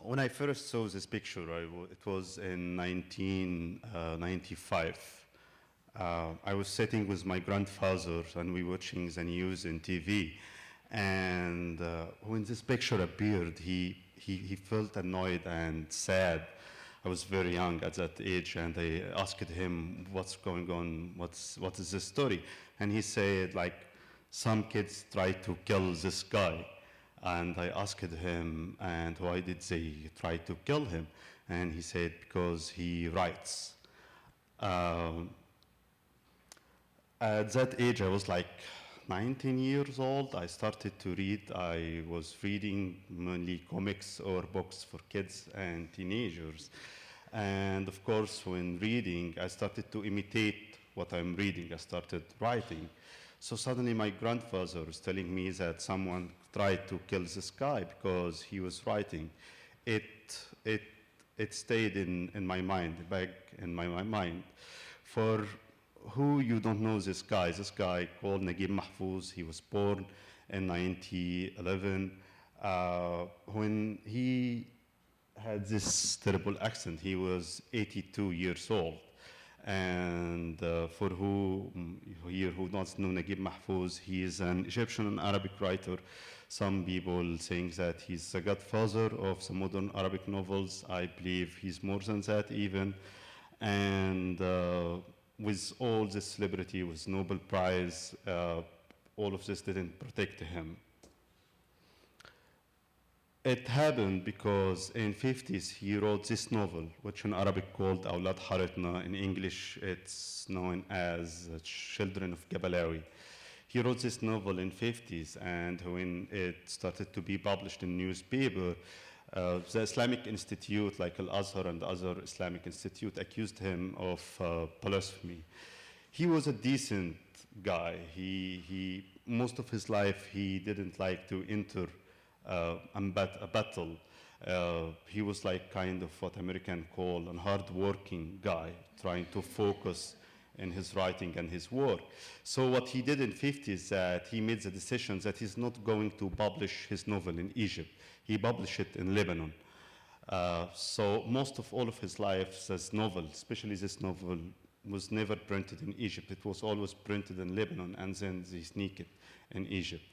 when I first saw this picture, it was in 1995. I was sitting with my grandfather and we were watching the news in TV. And when this picture appeared, he felt annoyed and sad. I was very young at that age, and I asked him, what's going on? What is this story? And he said, like, some kids try to kill this guy. And I asked him, and why did they try to kill him? And he said, because he writes. At that age, I was like 19 years old. I started to read. I was reading mainly comics or books for kids and teenagers. And of course, when reading, I started to imitate what I'm reading. I started writing. So suddenly my grandfather was telling me that someone tried to kill this guy because he was writing. It stayed in my mind, back in my mind. For who you don't know this guy called Naguib Mahfouz. He was born in 1911. When he had this terrible accent, he was 82 years old. And for who here who doesn't know Naguib Mahfouz, he is an Egyptian and Arabic writer. Some people saying that he's the godfather of the modern Arabic novels. I believe he's more than that even. And with all this celebrity, with Nobel Prize, all of this didn't protect him. It happened because in 50s he wrote this novel, which in Arabic called Awlad Haritna. In English, it's known as Children of Gabalawi. He wrote this novel in 50s, and when it started to be published in newspaper, the Islamic Institute, like Al-Azhar and other Islamic Institute, accused him of blasphemy. He was a decent guy. Most of his life, he didn't like to enter a battle. He was like kind of what Americans call a hard-working guy, trying to focus in his writing and his work. So what he did in 50s is that he made the decision that he's not going to publish his novel in Egypt. He published it in Lebanon. So most of all of his life, this novel, especially this novel, was never printed in Egypt. It was always printed in Lebanon, and then they sneak it in Egypt.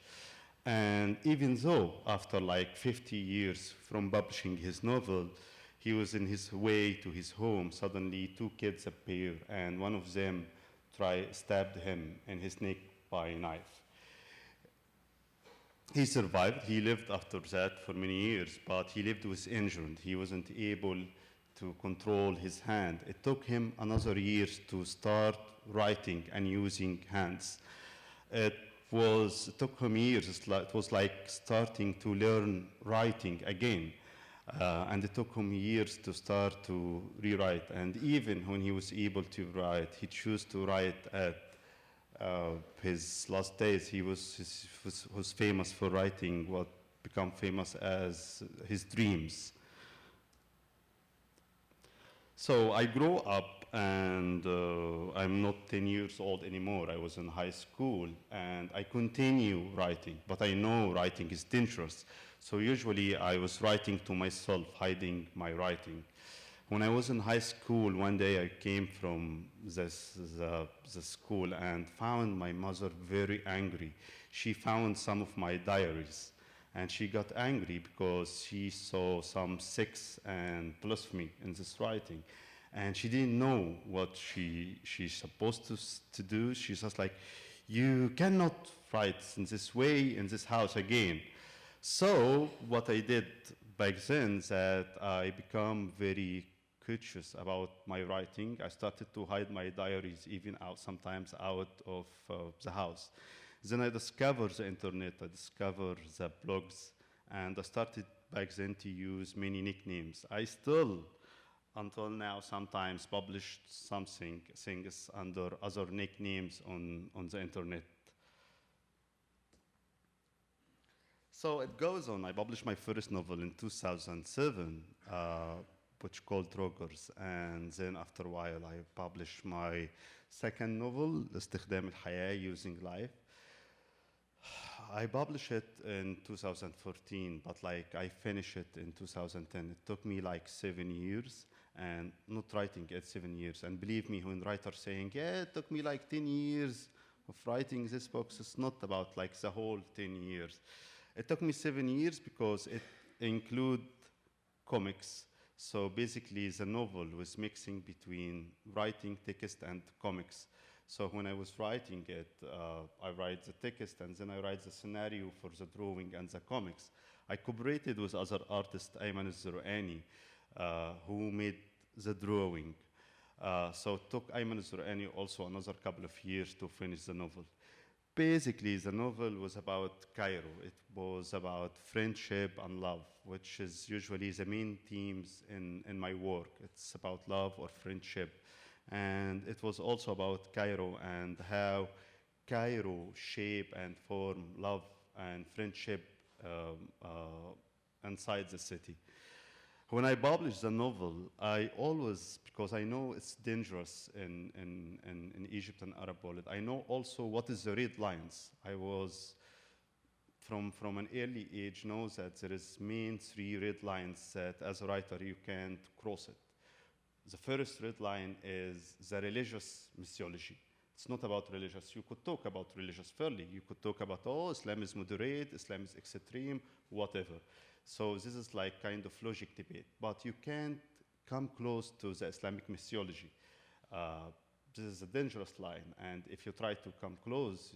And even though after like 50 years from publishing his novel, he was in his way to his home, suddenly two kids appear, and one of them stabbed him in his neck by a knife. He survived. He lived after that for many years, but he lived with injury. He wasn't able to control his hand. It took him another year to start writing and using hands. It took him years. It was like starting to learn writing again. And it took him years to start to rewrite. And even when he was able to write, he chose to write at his last days. He was famous for writing what became famous as his dreams. So I grew up, and I'm not 10 years old anymore. I was in high school, and I continue writing, but I know writing is dangerous. So usually I was writing to myself, hiding my writing. When I was in high school, one day I came from the school and found my mother very angry. She found some of my diaries, and she got angry because she saw some sex and blasphemy in this writing. And she didn't know what she's supposed to do. She's just like, you cannot write in this way in this house again. So what I did back then is that I become very cautious about my writing. I started to hide my diaries even sometimes out of the house. Then I discovered the internet, I discovered the blogs, and I started back then to use many nicknames. I still, until now, sometimes publish things under other nicknames on the internet. So it goes on. I published my first novel in 2007, which called Rogers, and then after a while I published my second novel, استخدام الحياة, Using Life. I published it in 2014, but like I finished it in 2010. It took me like 7 years, and not writing it 7 years. And believe me, when writers saying, yeah, it took me like 10 years of writing this book, it's not about like the whole 10 years. It took me 7 years because it include comics. So basically, the novel was mixing between writing, text, and comics. So when I was writing it, I write the text and then I write the scenario for the drawing and the comics. I cooperated with other artist, Ayman al-Zur'ani, who made the drawing. So it took Ayman al-Zur'ani also another couple of years to finish the novel. Basically, the novel was about Cairo. It was about friendship and love, which is usually the main themes in my work. It's about love or friendship. And it was also about Cairo and how Cairo shape and form love and friendship inside the city. When I published the novel, I always, because I know it's dangerous in Egypt and Arab world, I know also what is the red lines. I was, from an early age, know that there is main 3 red lines that as a writer you can't cross it. The first red line is the religious mythology. It's not about religious. You could talk about religious fairly. You could talk about, oh, Islam is moderate, Islam is extreme, whatever. So this is like kind of logic debate. But you can't come close to the Islamic mythology. This is a dangerous line. And if you try to come close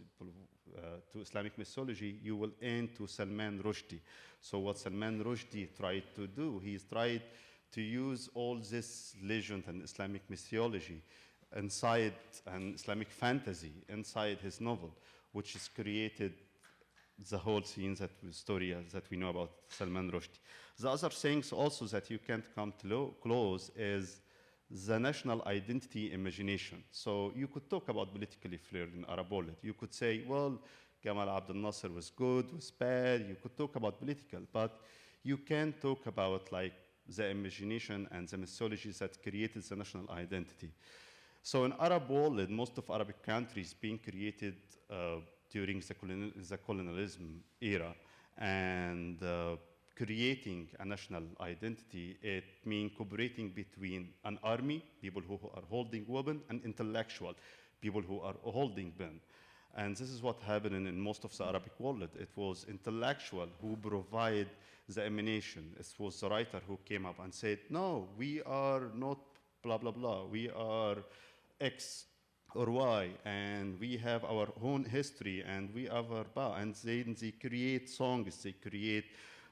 to Islamic mythology, you will end to Salman Rushdie. So what Salman Rushdie tried to do, he's tried to use all this legend and Islamic mythology inside an Islamic fantasy inside his novel, which has created the whole scene story that we know about Salman Rushdie. The other things also that you can't come close is the national identity imagination. So you could talk about politically flared in Arab world. You could say, well, Gamal Abdel Nasser was good, was bad. You could talk about political, but you can't talk about like the imagination and the mythologies that created the national identity. So in Arab world, most of Arabic countries being created during the colonialism era, and creating a national identity, it means cooperating between an army, people who are holding weapon, and intellectual, people who are holding pen. And this is what happened in most of the Arabic world. It was intellectual who provide the emanation. It was the writer who came up and said, no, we are not blah, blah, blah. We are X or Y, and we have our own history, and we have our and then they create songs, they create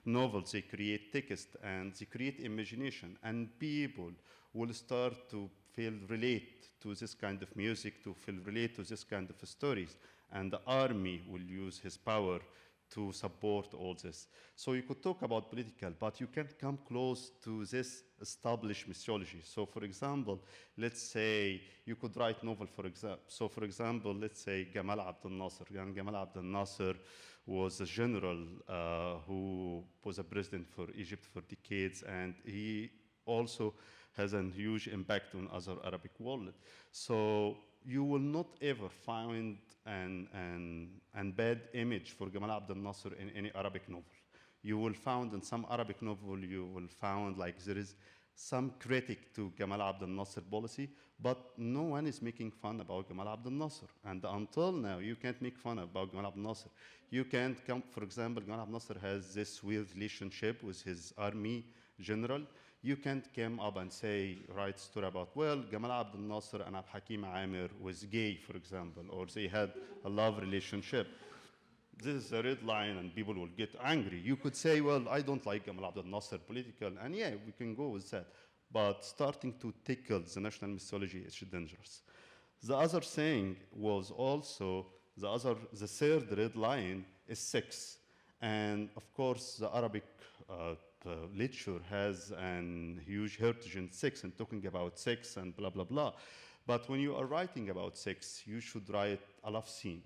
novels, they create text, and they create imagination, and people will start to feel relate to this kind of music, to feel relate to this kind of stories, and the army will use his power to support all this. So you could talk about political, but you can't come close to this established mythology. So for example, let's say you could write novel, for example. So for example, let's say Gamal Abdel Nasser. Gamal Abdel Nasser was a general who was a president for Egypt for decades, and he also has a huge impact on other Arabic world. So you will not ever find an bad image for Gamal Abdel Nasser in any Arabic novel. You will find in some Arabic novel, you will find like there is some critic to Gamal Abdel Nasser policy, but no one is making fun about Gamal Abdel Nasser. And until now, you can't make fun about Gamal Abdel Nasser. You can't come, for example, Gamal Abdel Nasser has this weird relationship with his army general. You can't come up and say, write story about, well, Gamal Abdel Nasser and Abd Hakim Amir was gay, for example, or they had a love relationship. This is a red line and people will get angry. You could say, well, I don't like Gamal Abdel Nasser political, and yeah, we can go with that. But starting to tickle the national mythology is dangerous. The other thing was also, the third red line is sex. And of course, the Arabic literature has a huge heritage in sex and talking about sex and blah, blah, blah. But when you are writing about sex, you should write a love scene.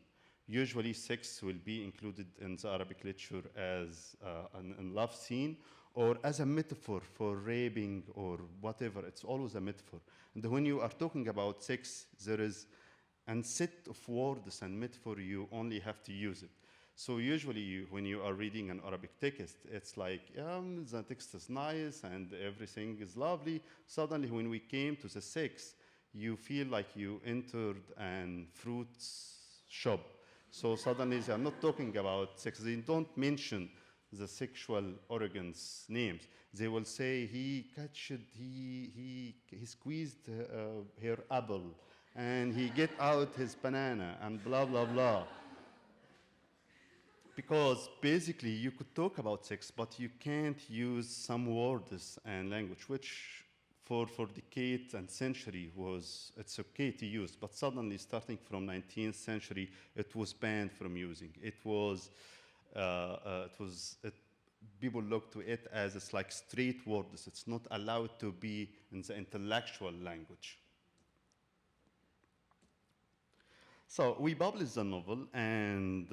Usually sex will be included in the Arabic literature as a love scene or as a metaphor for raping or whatever. It's always a metaphor. And when you are talking about sex, there is a set of words and metaphor, you only have to use it. So usually when you are reading an Arabic text, it's like, the text is nice and everything is lovely. Suddenly when we came to the sex, you feel like you entered an fruits shop. So suddenly they are not talking about sex. They don't mention the sexual organs names. They will say he catched, he squeezed her apple, and he get out his banana, and blah, blah, blah. Because basically you could talk about sex, but you can't use some words and language, which for decades and century it's okay to use, but suddenly starting from 19th century, it was banned from using. People look to it as it's like straight words. It's not allowed to be in the intellectual language. So we published the novel, and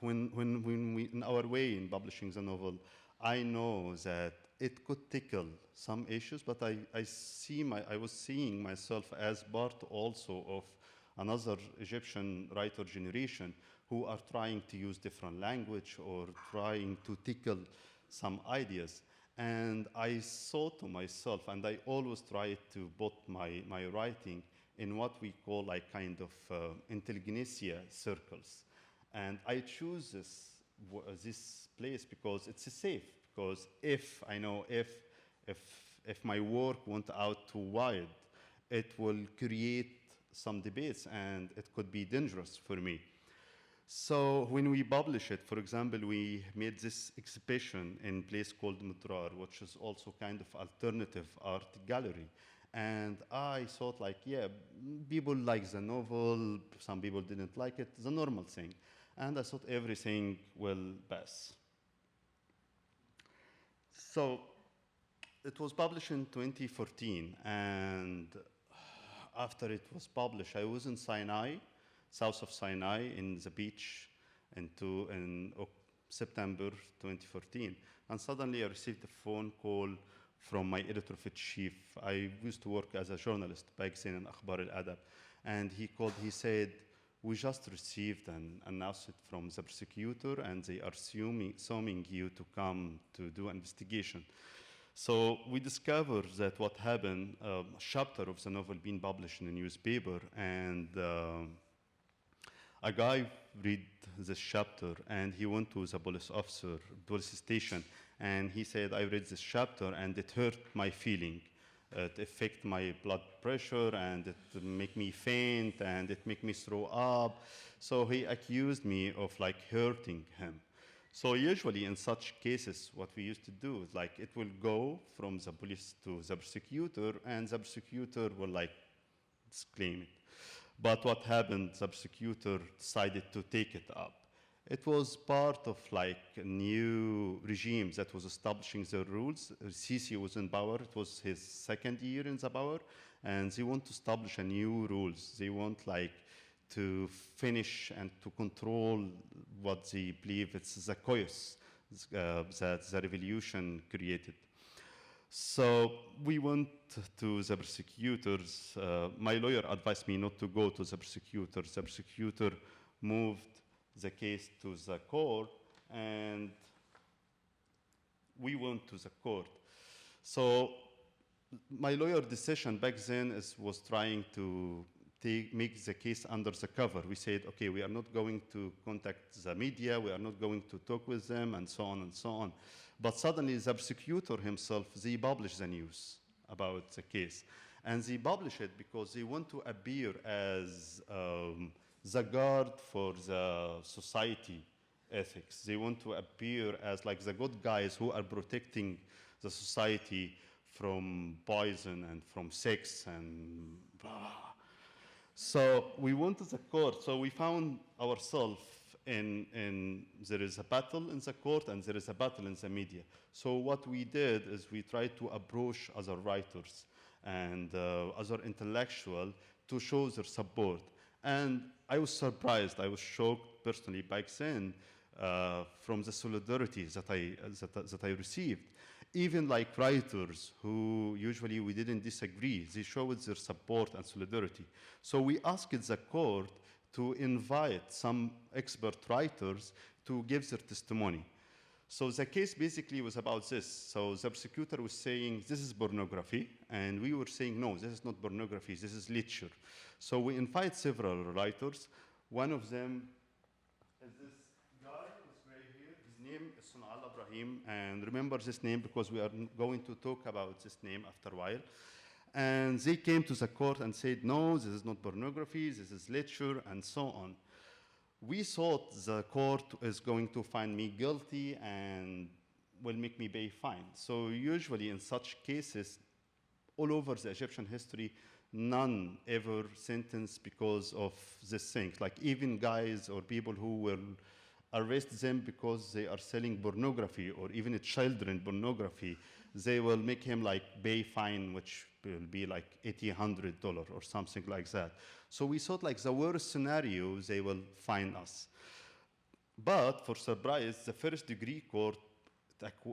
when we, in our way in publishing the novel, I know that it could tickle some issues, but I was seeing myself as part also of another Egyptian writer generation who are trying to use different language or trying to tickle some ideas. And I thought to myself, and I always try to put my writing in what we call like kind of intelligentsia circles. And I choose this place because it's safe, because if my work went out too wide, it will create some debates and it could be dangerous for me. So when we publish it, for example, we made this exhibition in a place called Mutrar, which is also kind of alternative art gallery. And I thought like, yeah, people like the novel, some people didn't like it, the normal thing. And I thought everything will pass. So it was published in 2014, and after it was published, I was in Sinai, south of Sinai, in the beach in September 2014. And suddenly I received a phone call from my editor-in-chief. I used to work as a journalist back then in Akhbar al-Adab. And he called, he said, we just received an announcement from the prosecutor, and they are summoning you to come to do an investigation. So we discovered that what happened, a chapter of the novel being published in a newspaper, and a guy read this chapter, and he went to the police station, and he said, I read this chapter, and it hurt my feeling. It affected my blood pressure, and it make me faint, and it make me throw up. So he accused me of like hurting him. So usually in such cases, what we used to do is like it will go from the police to the prosecutor, and the prosecutor will like disclaim it. But what happened, the prosecutor decided to take it up. It was part of like a new regime that was establishing the rules. Sisi was in power. It was his second year in the power, and they want to establish a new rules. They want like to finish and to control what they believe it's the chaos that the revolution created. So we went to the prosecutors. My lawyer advised me not to go to the prosecutor. The prosecutor moved the case to the court, and we went to the court. So my lawyer decision back then was trying to make the case under the cover. We said, okay, we are not going to contact the media, we are not going to talk with them, and so on and so on. But suddenly the prosecutor himself, they published the news about the case. And they publish it because they want to appear as the guard for the society ethics. They want to appear as like the good guys who are protecting the society from poison and from sex and blah. So we went to the court. So we found ourselves there is a battle in the court and there is a battle in the media. So what we did is we tried to approach other writers and other intellectuals to show their support. And I was surprised, I was shocked personally back then from the solidarity that I received. Even like writers who usually we didn't disagree, they showed their support and solidarity. So we asked the court to invite some expert writers to give their testimony. So the case basically was about this. So the prosecutor was saying, this is pornography, and we were saying, no, this is not pornography, this is literature. So we invite several writers. One of them is this guy who's right here. His name is Sunal Ibrahim, and remember this name because we are going to talk about this name after a while. And they came to the court and said, no, this is not pornography, this is literature, and so on. We thought the court is going to find me guilty and will make me pay fine. So usually in such cases, all over the Egyptian history, none ever sentenced because of these things. Like even guys or people who will arrest them because they are selling pornography or even children pornography, they will make him like pay fine, which will be like $100 or something like that. So we thought like the worst scenario, they will fine us. But for surprise, the first degree court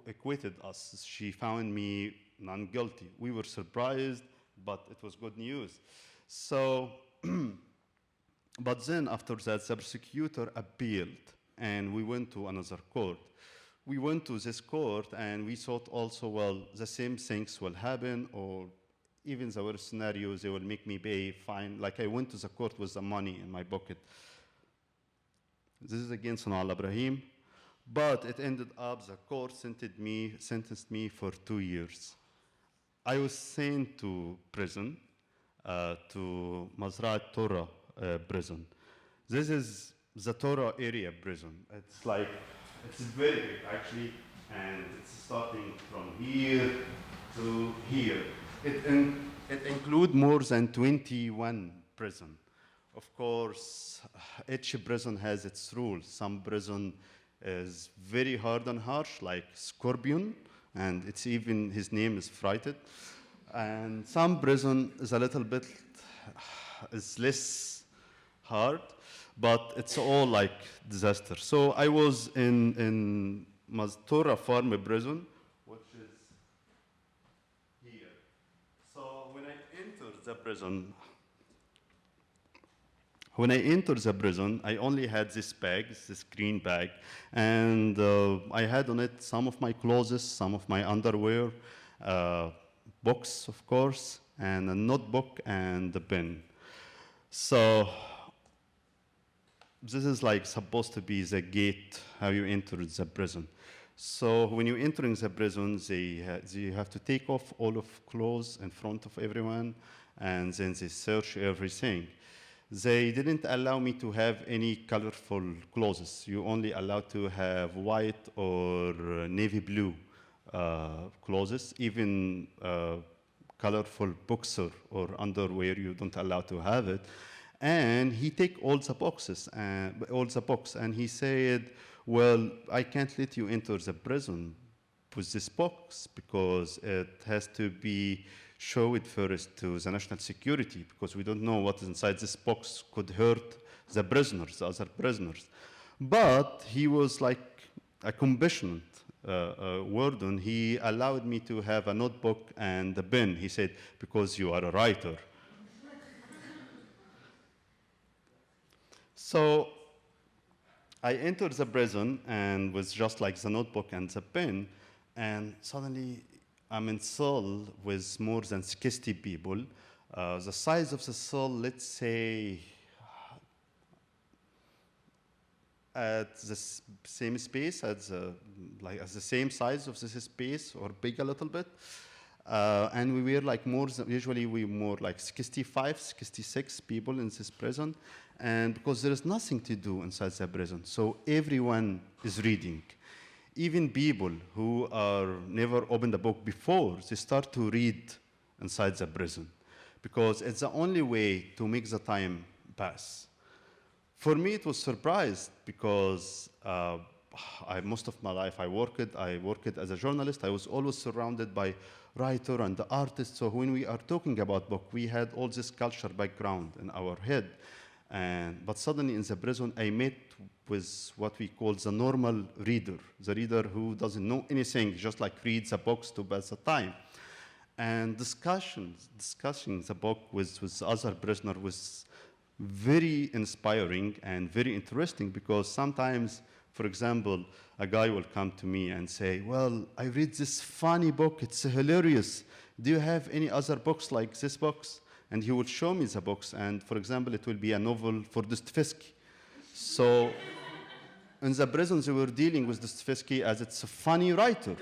acquitted us. She found me non-guilty. We were surprised, but it was good news. So, but then after that, the prosecutor appealed and we went to another court. We went to this court and we thought also, well, the same things will happen, or even the worst scenarios, they will make me pay fine. Like I went to the court with the money in my pocket. This is against Sunal Ibrahim, but it ended up the court sentenced me for 2 years. I was sent to prison, to Mazra'at Torah prison. This is the Torah area prison. It's like, it's very big actually, and it's starting from here to here. It includes more than 21 prisons. Of course, each prison has its rules. Some prison is very hard and harsh, like Scorpion, and it's even, his name is Frighted. And some prison is a little bit, is less hard, but it's all like disaster. So I was in Torah Farm prison, which is here. So when I entered the prison, I only had this bag, this green bag, and I had on it some of my clothes, some of my underwear, books, of course, and a notebook and a pen. So this is like supposed to be the gate, how you enter the prison. So when you enter in the prison, you have to take off all of clothes in front of everyone, and then they search everything. They didn't allow me to have any colorful clothes. You only allowed to have white or navy blue clothes. Even colorful boxer or underwear, you don't allow to have it. And he take all the boxes, and he said, well, I can't let you enter the prison with this box because it has to be showed first to the national security, because we don't know what is inside this box could hurt the prisoners, the other prisoners. But he was like a compassionate warden. He allowed me to have a notebook and a pen. He said, because you are a writer. So I entered the prison and was just like the notebook and the pen, and suddenly I'm in cell with more than 60 people. The size of the cell, let's say, at the same space, at the same size of this space, or big a little bit. And we were like usually we more like 65, 66 people in this prison. And because there is nothing to do inside the prison, so everyone is reading. Even people who are never opened a book before, they start to read inside the prison, because it's the only way to make the time pass. For me, it was surprised because most of my life I worked as a journalist. I was always surrounded by writer and the artists. So when we are talking about book, we had all this culture background in our head. But suddenly in the prison, I met with what we call the normal reader, the reader who doesn't know anything, just like reads a book to pass the time. And discussing the book with the other prisoner was very inspiring and very interesting, because sometimes, for example, a guy will come to me and say, well, I read this funny book, it's hilarious. Do you have any other books like this books? And he would show me the books, and for example, it will be a novel for Dostoevsky. So in the prison, they were dealing with Dostoevsky as it's a funny writer.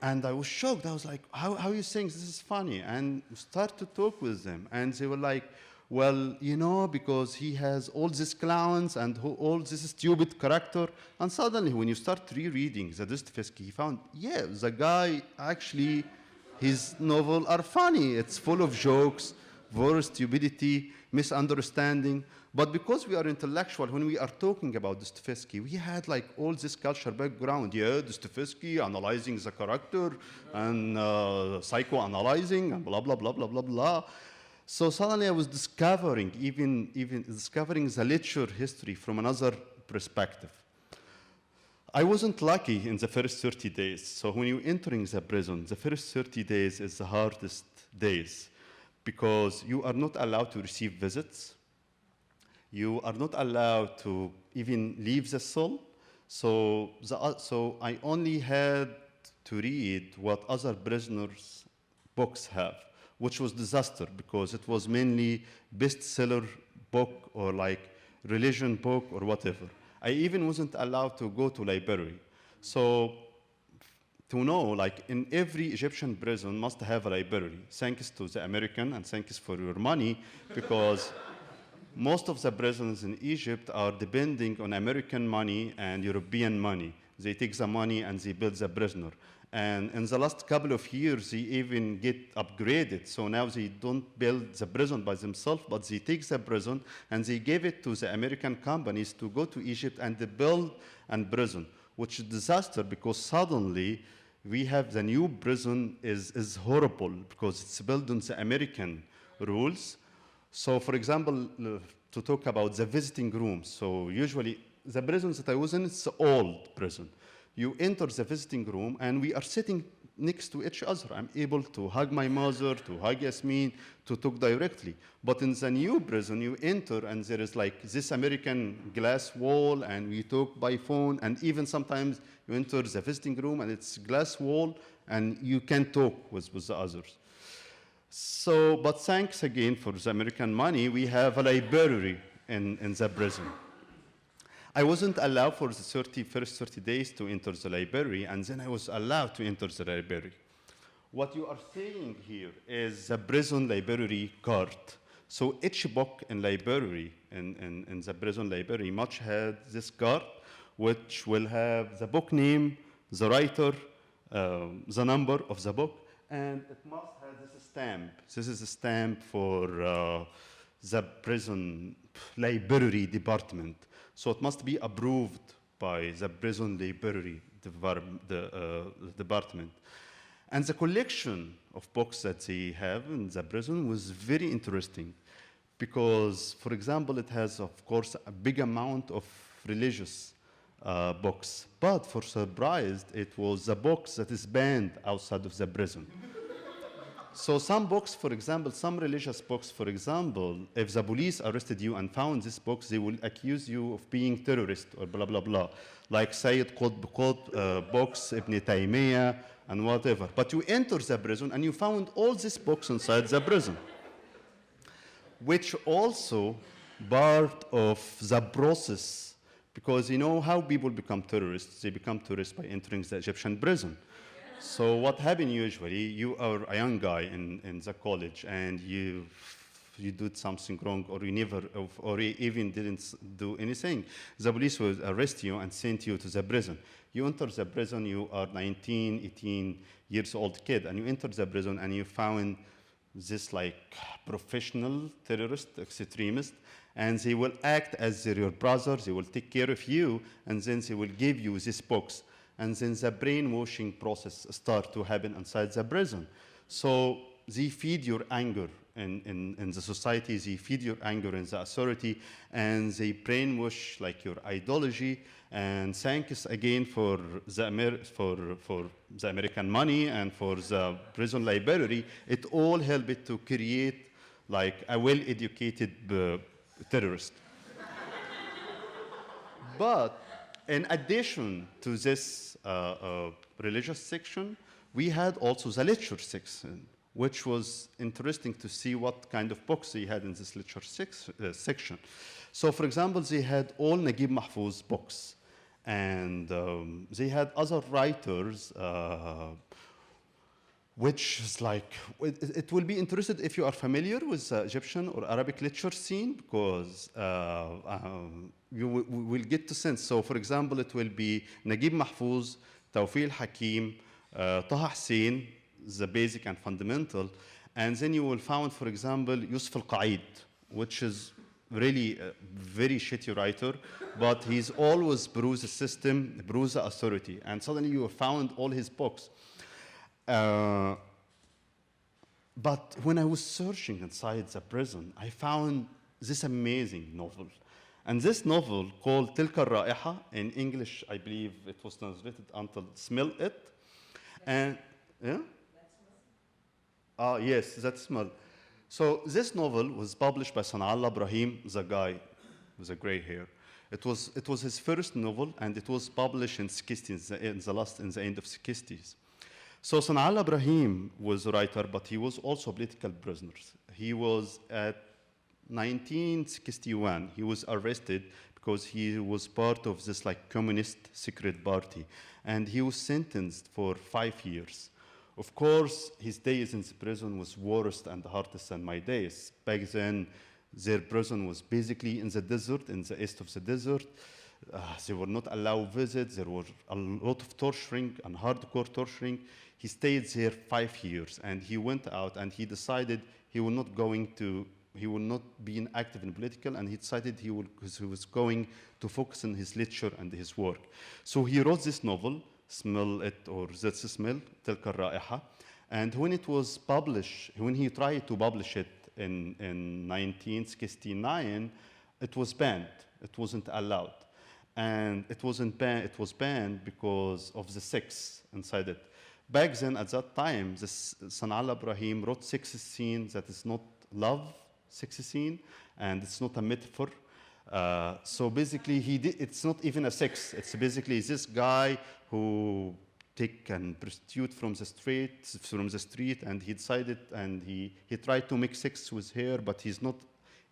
And I was shocked. I was like, how are you saying this is funny? And we start to talk with them. And they were like, well, you know, because he has all these clowns and all this stupid character. And suddenly, when you start rereading the Dostoevsky, he found, yeah, the guy actually, his novels are funny. It's full of jokes, full of stupidity, misunderstanding. But because we are intellectual, when we are talking about Dostoevsky, we had like all this culture background. Yeah, Dostoevsky analyzing the character and psychoanalyzing and blah, blah, blah, blah, blah, blah. So suddenly I was discovering, even discovering the literature history from another perspective. I wasn't lucky in the first 30 days. So when you're entering the prison, the first 30 days is the hardest days, because you are not allowed to receive visits. You are not allowed to even leave the cell. So I only had to read what other prisoners' books have, which was disaster, because it was mainly bestseller book or like religion book or whatever. I even wasn't allowed to go to library. So to know, like in every Egyptian prison must have a library, thanks to the American and thanks for your money, because most of the prisons in Egypt are depending on American money and European money. They take the money and they build the prisoner. And in the last couple of years, they even get upgraded. So now they don't build the prison by themselves, but they take the prison and they give it to the American companies to go to Egypt and they build a prison, which is a disaster, because suddenly we have the new prison is horrible because it's built on the American rules. So for example, to talk about the visiting rooms. So usually the prisons that I was in, it's an old prison. You enter the visiting room and we are sitting next to each other. I'm able to hug my mother, to hug Yasmin, to talk directly. But in the new prison, you enter and there is like this American glass wall and we talk by phone, and even sometimes you enter the visiting room and it's glass wall and you can talk with the others. So, but thanks again for the American money, we have a library in the prison. I wasn't allowed for the first 30 days to enter the library, and then I was allowed to enter the library. What you are seeing here is the prison library card. So each book in library, in the prison library, must have this card, which will have the book name, the writer, the number of the book, and it must have this stamp. This is a stamp for the prison library department. So it must be approved by the prison library department. And the collection of books that they have in the prison was very interesting because, for example, it has, of course, a big amount of religious books. But for surprise, it was the books that is banned outside of the prison. So some books, for example, some religious books, for example, if the police arrested you and found this book, they will accuse you of being terrorist or blah, blah, blah. Like Sayyid Qutb books, Ibn Taymiyyah, and whatever. But you enter the prison and you found all these books inside the prison, which also part of the process, because you know how people become terrorists? They become terrorists by entering the Egyptian prison. So what happens usually, you are a young guy in the college and you did something wrong, or you never, or you even didn't do anything. The police will arrest you and send you to the prison. You enter the prison, you are 19, 18 years old kid, and you enter the prison and you found this like professional terrorist, extremist, and they will act as your brother, they will take care of you, and then they will give you these books. And then the brainwashing process starts to happen inside the prison. So they feed your anger in the society, they feed your anger in the authority, and they brainwash like your ideology. And thanks again for the American money and for the prison library, it all helped to create like a well-educated terrorist. But in addition to this religious section, we had also the literature section, which was interesting to see what kind of books they had in this literature section. So, for example, they had all Naguib Mahfouz books, and they had other writers, which is like, it will be interesting if you are familiar with the Egyptian or Arabic literature scene, because you will get to sense. So, for example, it will be Naguib Mahfouz, Tawfiq al-Hakim, Taha Hussein, the basic and fundamental, and then you will find, for example, Yusuf al-Qaid, which is really a very shitty writer, but he's always bruised the system, bruised the authority, and suddenly you found all his books. But when I was searching inside the prison, I found this amazing novel. And this novel called Tilka Ra'iha, in English, I believe it was translated until Smell It. And, yeah? Yes, that smell. So this novel was published by Sana'allah Ibrahim, the guy with the gray hair. It was his first novel, and it was published in 60s, in the end of 60s. So Sana'allah Ibrahim was a writer, but he was also a political prisoner. He was at 1961, he was arrested because he was part of this like communist secret party, and he was sentenced for 5 years. Of course, his days in the prison was worse and hardest than my days. Back then, their prison was basically in the desert, in the east of the desert. They were not allowed visits. There was a lot of torturing and hardcore torturing. He stayed there 5 years, and he went out and he decided he will not be active in political, and he decided he was going to focus on his literature and his work. So he wrote this novel, Smell It, or That's the Smell, Tilka Ra'iha. And when it was published, when he tried to publish it in 1969, it was banned. It wasn't allowed. And it was banned because of the sex inside it. Back then, at that time, Sana'allah Ibrahim wrote sex scene that is not love sex scene, and it's not a metaphor. So basically, it's not even a sex. It's basically this guy who take a prostitute from the street, and he decided, and he tried to make sex with her, but he's not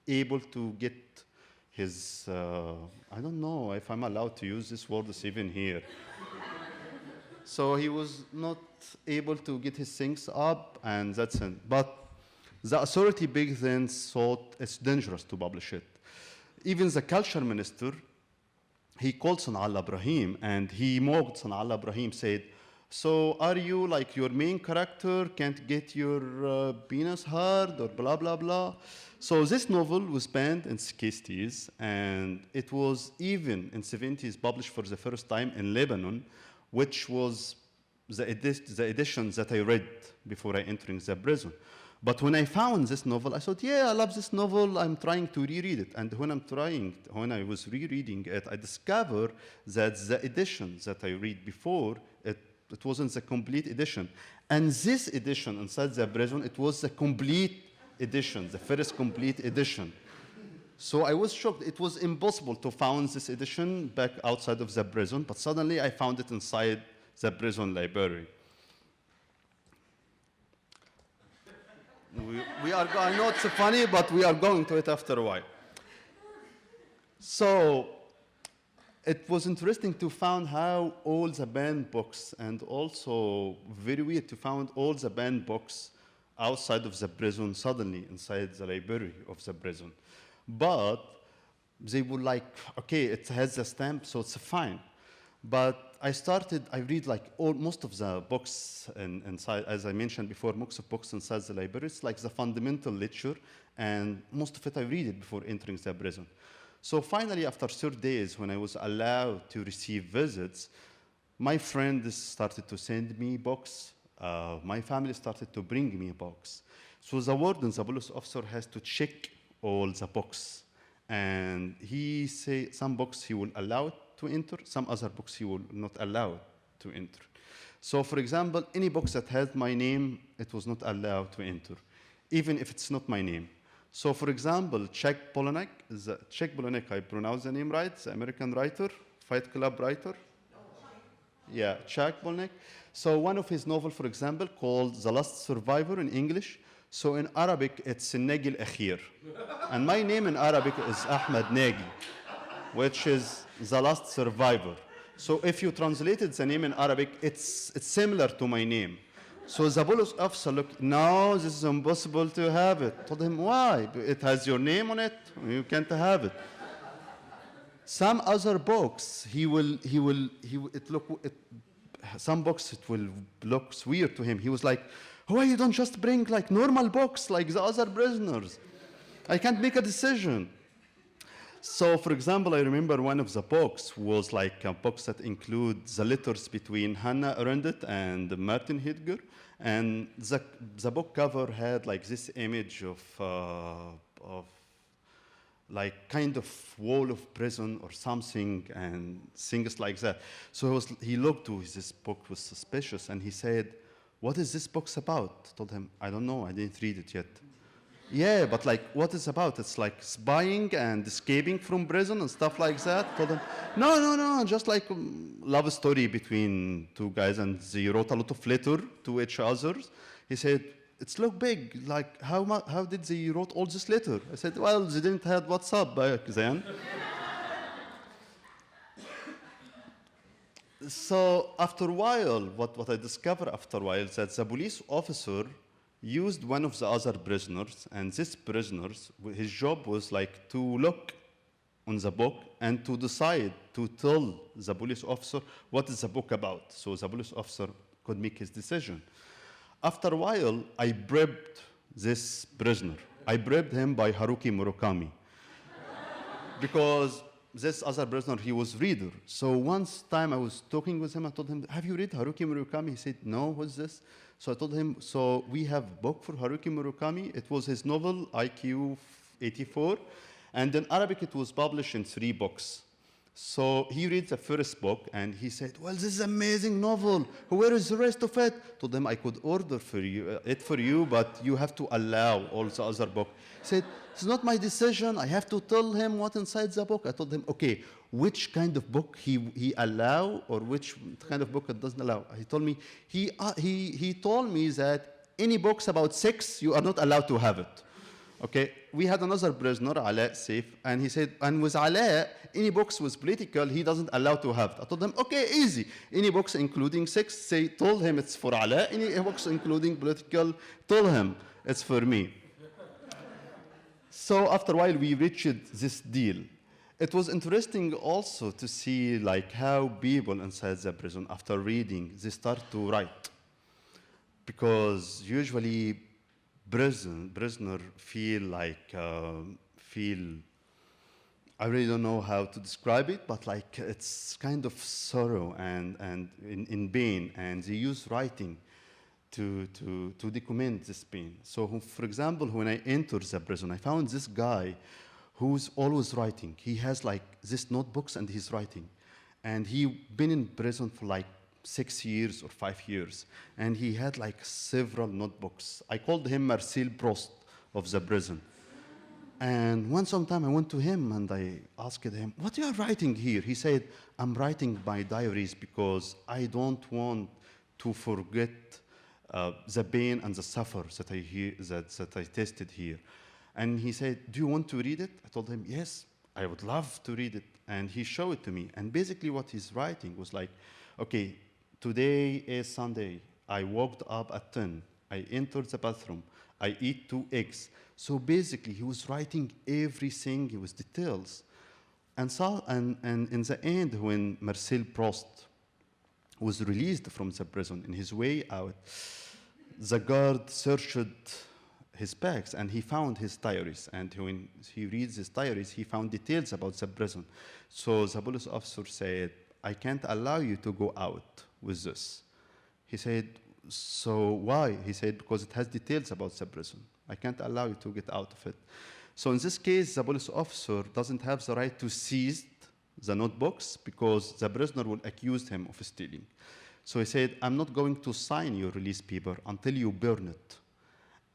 able to get his, I don't know if I'm allowed to use this word even here. So he was not able to get his things up, and that's it. But the authority back then thought it's dangerous to publish it. Even the culture minister, he called Sana'allah Ibrahim, and he mocked Sana'allah Ibrahim, said, so are you like your main character can't get your penis hard or blah, blah, blah? So this novel was banned in the 60s, and it was even in 70s published for the first time in Lebanon, which was the edition that I read before I entered the prison. But when I found this novel, I thought, yeah, I love this novel. I'm trying to reread it. And when I was rereading it, I discovered that the edition that I read before, it wasn't the complete edition. And this edition inside the prison, it was the complete edition, the first complete edition. So I was shocked. It was impossible to find this edition back outside of the prison, but suddenly I found it inside the prison library. I know it's funny, but we are going to it after a while. So it was interesting to find how all the banned books, and also very weird to find all the banned books outside of the prison suddenly inside the library of the prison. But they were like, okay, it has the stamp, so it's fine. But I read like most of the books inside, as I mentioned before, most of books inside the library. It's like the fundamental literature, and most of it I read it before entering the prison. So finally, after 30 days, when I was allowed to receive visits, my friends started to send me books. My family started to bring me books. So the warden, the police officer, has to check all the books. And he say some books he will allow to enter, some other books he will not allow to enter. So for example, any books that had my name, it was not allowed to enter, even if it's not my name. So for example, Czech Polonek, I pronounce the name right, the American writer, Fight Club writer. Yeah, Czech Polonek. So one of his novels, for example, called The Last Survivor in English. So in Arabic, it's Nagi al-Akhir. And my name in Arabic is Ahmed Naji, which is the last survivor. So if you translated the name in Arabic, it's similar to my name. So the police officer looked, no, this is impossible to have it. Told him, why? It has your name on it. You can't have it. Some other books, some books, it will look weird to him. He was like, why you don't just bring like normal books like the other prisoners? I can't make a decision. So, for example, I remember one of the books was like a book that includes the letters between Hannah Arendt and Martin Heidegger. And the book cover had like this image of like kind of wall of prison or something and things like that. So he looked to this book was suspicious and he said, what is this book about? I told him, I don't know, I didn't read it yet. Yeah, but like, what is about? It's like spying and escaping from prison and stuff like that. I told him, no, just like love story between two guys, and they wrote a lot of letter to each other. He said, it's look big. Like, how did they wrote all this letter? I said, well, they didn't have WhatsApp back then. So after a while, what I discovered after a while is that the police officer used one of the other prisoners, and this prisoner, his job was like to look on the book and to decide to tell the police officer what is the book about, so the police officer could make his decision. After a while, I bribed this prisoner. I bribed him by Haruki Murakami because this other prisoner, he was reader. So once time I was talking with him, I told him, have you read Haruki Murakami? He said, no, what's this? So I told him, so we have a book for Haruki Murakami. It was his novel, IQ 84. And in Arabic, it was published in 3 books. So he read the first book, and he said, well, this is an amazing novel. Where is the rest of it? Told him, I could order it for you, but you have to allow all the other book. He said, it's not my decision. I have to tell him what inside the book. I told him, okay, which kind of book he allow or which kind of book it doesn't allow. He told me, he told me that any books about sex, you are not allowed to have it. Okay, we had another prisoner, Ala Saif, and he said, and with Ala, any books with political, he doesn't allow to have it. I told him, okay, easy. Any books including sex, told him it's for Ala. Any books including political, told him it's for me. So after a while, we reached this deal. It was interesting also to see like how people inside the prison, after reading, they start to write. Because usually prisoner feel like, I really don't know how to describe it, but like it's kind of sorrow and in pain, and they use writing to document this pain. So for example, when I entered the prison, I found this guy who's always writing. He has like these notebooks and he's writing. And he been in prison for like 6 years or 5 years. And he had like several notebooks. I called him Marcel Proust of the prison. And sometime I went to him and I asked him, what are you writing here? He said, I'm writing my diaries because I don't want to forget the pain and the suffer that I tasted here. And he said, do you want to read it? I told him, yes, I would love to read it. And he showed it to me. And basically what he's writing was like, okay, today is Sunday. I woke up at 10. I entered the bathroom. I eat 2 eggs. So basically, he was writing everything with details. And in the end, when Marcel Proust was released from the prison, in his way out, the guard searched his bags and he found his diaries. And when he reads his diaries, he found details about the prison. So the police officer said, I can't allow you to go out with this. He said, so why? He said, because it has details about the prison. I can't allow you to get out of it. So in this case, the police officer doesn't have the right to seize the notebooks because the prisoner will accuse him of stealing. So he said, I'm not going to sign your release paper until you burn it.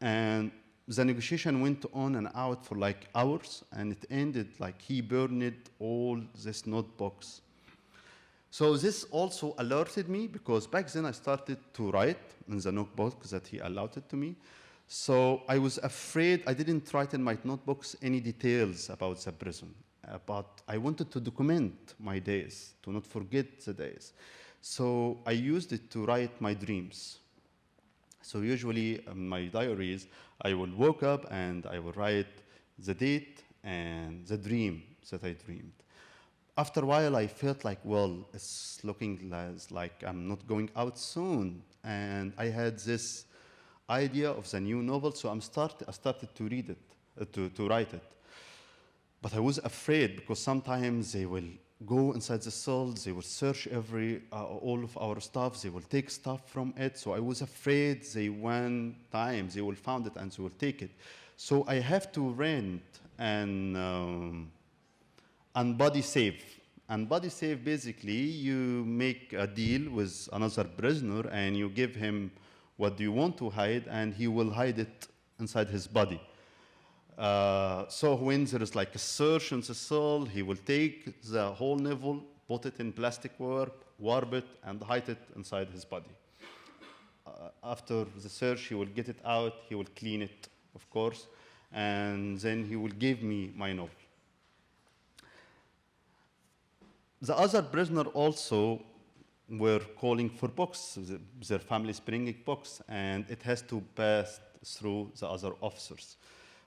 And the negotiation went on and out for like hours, and it ended like he burned all these notebooks. So this also alerted me, because back then I started to write in the notebook that he allowed it to me. So I was afraid. I didn't write in my notebooks any details about the prison, but I wanted to document my days, to not forget the days. So I used it to write my dreams. So usually in my diaries, I will wake up and I will write the date and the dream that I dreamed. After a while, I felt like, well, it's looking like I'm not going out soon. And I had this idea of the new novel, so I started to read it, to write it. But I was afraid, because sometimes they will go inside the cells, they will search all of our stuff, they will take stuff from it. So I was afraid one time they will find it and they will take it. So I have to rent and body save. And body save, basically, you make a deal with another prisoner and you give him what you want to hide, and he will hide it inside his body. So when there is like a search in the cell, he will take the whole novel, put it in plastic warp it, and hide it inside his body. After the search, he will get it out, he will clean it, of course, and then he will give me my novel. The other prisoner also were calling for books. Their families bringing books, and it has to pass through the other officers.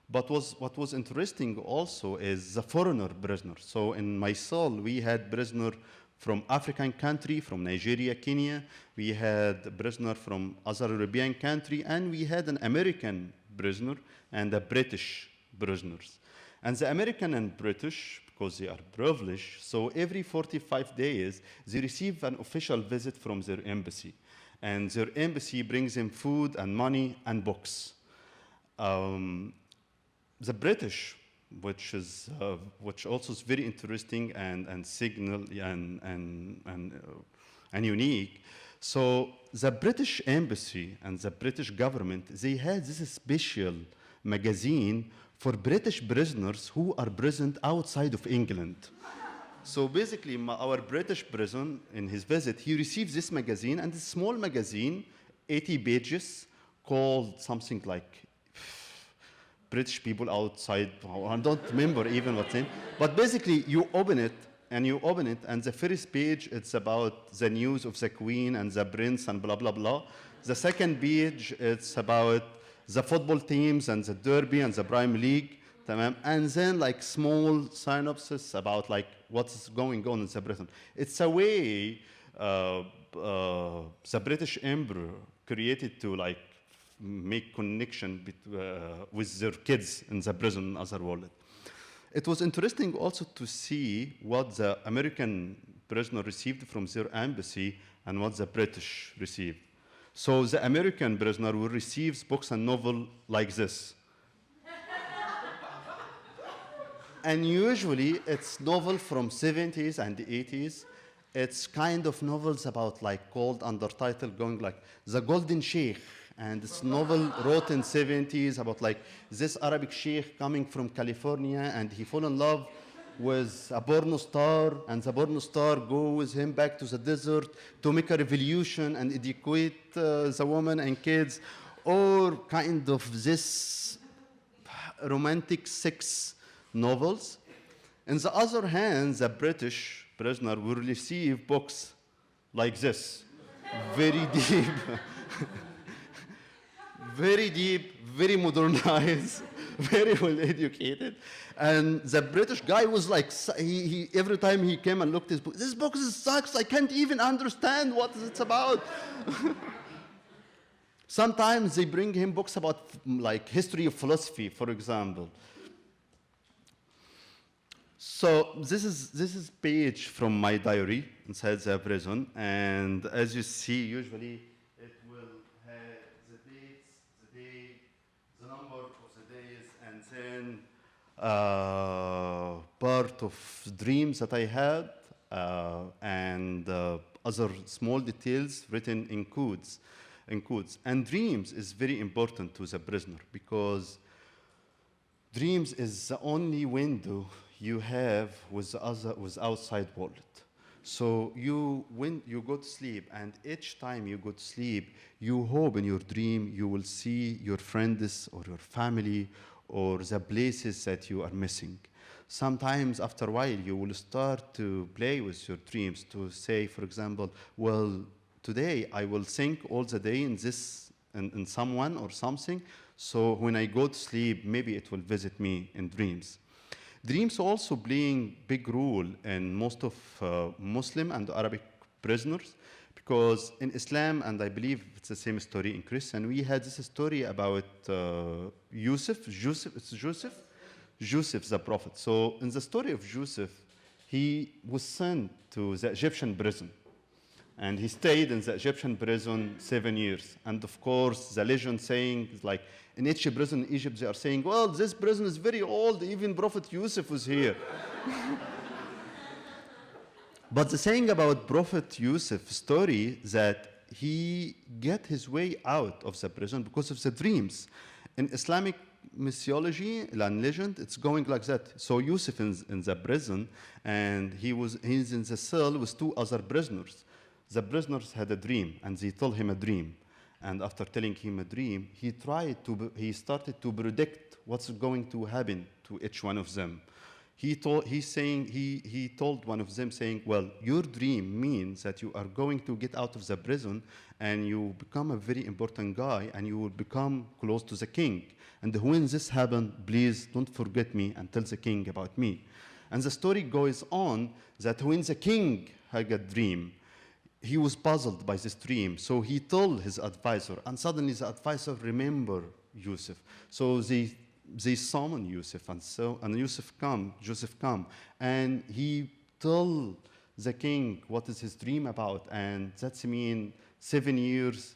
But what was interesting also is the foreigner prisoner. So in my cell, we had prisoner from African country, from Nigeria, Kenya. We had a prisoner from other European country, and we had an American prisoner and a British prisoners. And the American and British, because they are privileged, so every 45 days, they receive an official visit from their embassy. And their embassy brings them food and money and books. The British, which also is very interesting and signal and unique. So the British embassy and the British government, they had this special magazine for British prisoners who are present outside of England. So basically, our British prison, in his visit, he received this magazine, and this small magazine, 80 pages, called something like British people outside. I don't remember even what's in. But basically, you open it, and the first page, it's about the news of the Queen and the Prince and blah, blah, blah. The second page, it's about the football teams and the Derby and the Premier League. And then like small synopsis about like what's going on in the prison. It's a way the British Emperor created to like make connection with their kids in the prison in other world. It was interesting also to see what the American prisoner received from their embassy and what the British received. So the American prisoner will receive books and novels like this. And usually it's novel from 70s and 80s. It's kind of novels about like called under title going like The Golden Sheikh. And it's novel wrote in 70s about like this Arabic sheikh coming from California, and he fall in love with a porno star, and the porno star go with him back to the desert to make a revolution and educate the woman and kids, or kind of this romantic sex novels. On the other hand, the British prisoner will receive books like this, very deep, very deep, very modernized, very well educated. And the British guy was like, every time he came and looked at his book, this book sucks, I can't even understand what it's about. Sometimes they bring him books about like history of philosophy, for example. So this is page from my diary inside the prison, and as you see, usually it will have the dates, the day, the number of the days, and then part of dreams that I had, and other small details written in codes. And dreams is very important to the prisoner, because Dreams is the only window you have with the other, with outside world. So when you go to sleep, and each time you go to sleep, you hope in your dream you will see your friends or your family or the places that you are missing. Sometimes after a while, you will start to play with your dreams to say, for example, well, today I will think all the day in this, in someone or something. So when I go to sleep, maybe it will visit me in dreams. Dreams also playing big role in most of Muslim and Arabic prisoners, because in Islam, and I believe it's the same story in Christian, we had this story about Joseph the prophet. So in the story of Joseph, he was sent to the Egyptian prison. And he stayed in the Egyptian prison 7 years. And of course, the legend saying, is like, in each prison in Egypt, they are saying, well, this prison is very old, even Prophet Yusuf was here. But the saying about Prophet Yusuf's story, that he get his way out of the prison because of the dreams. In Islamic mythology and legend, it's going like that. So Yusuf is in the prison, and he's in the cell with two other prisoners. The prisoners had a dream, and they told him a dream. And after telling him a dream, he started to predict what's going to happen to each one of them. He told one of them saying, well, your dream means that you are going to get out of the prison and you become a very important guy and you will become close to the king. And when this happens, please don't forget me and tell the king about me. And the story goes on that when the king had a dream, he was puzzled by this dream. So he told his advisor, and suddenly the advisor remembered Yusuf. So they summoned Yusuf, and Joseph come, and he told the king what is his dream about, and that's mean 7 years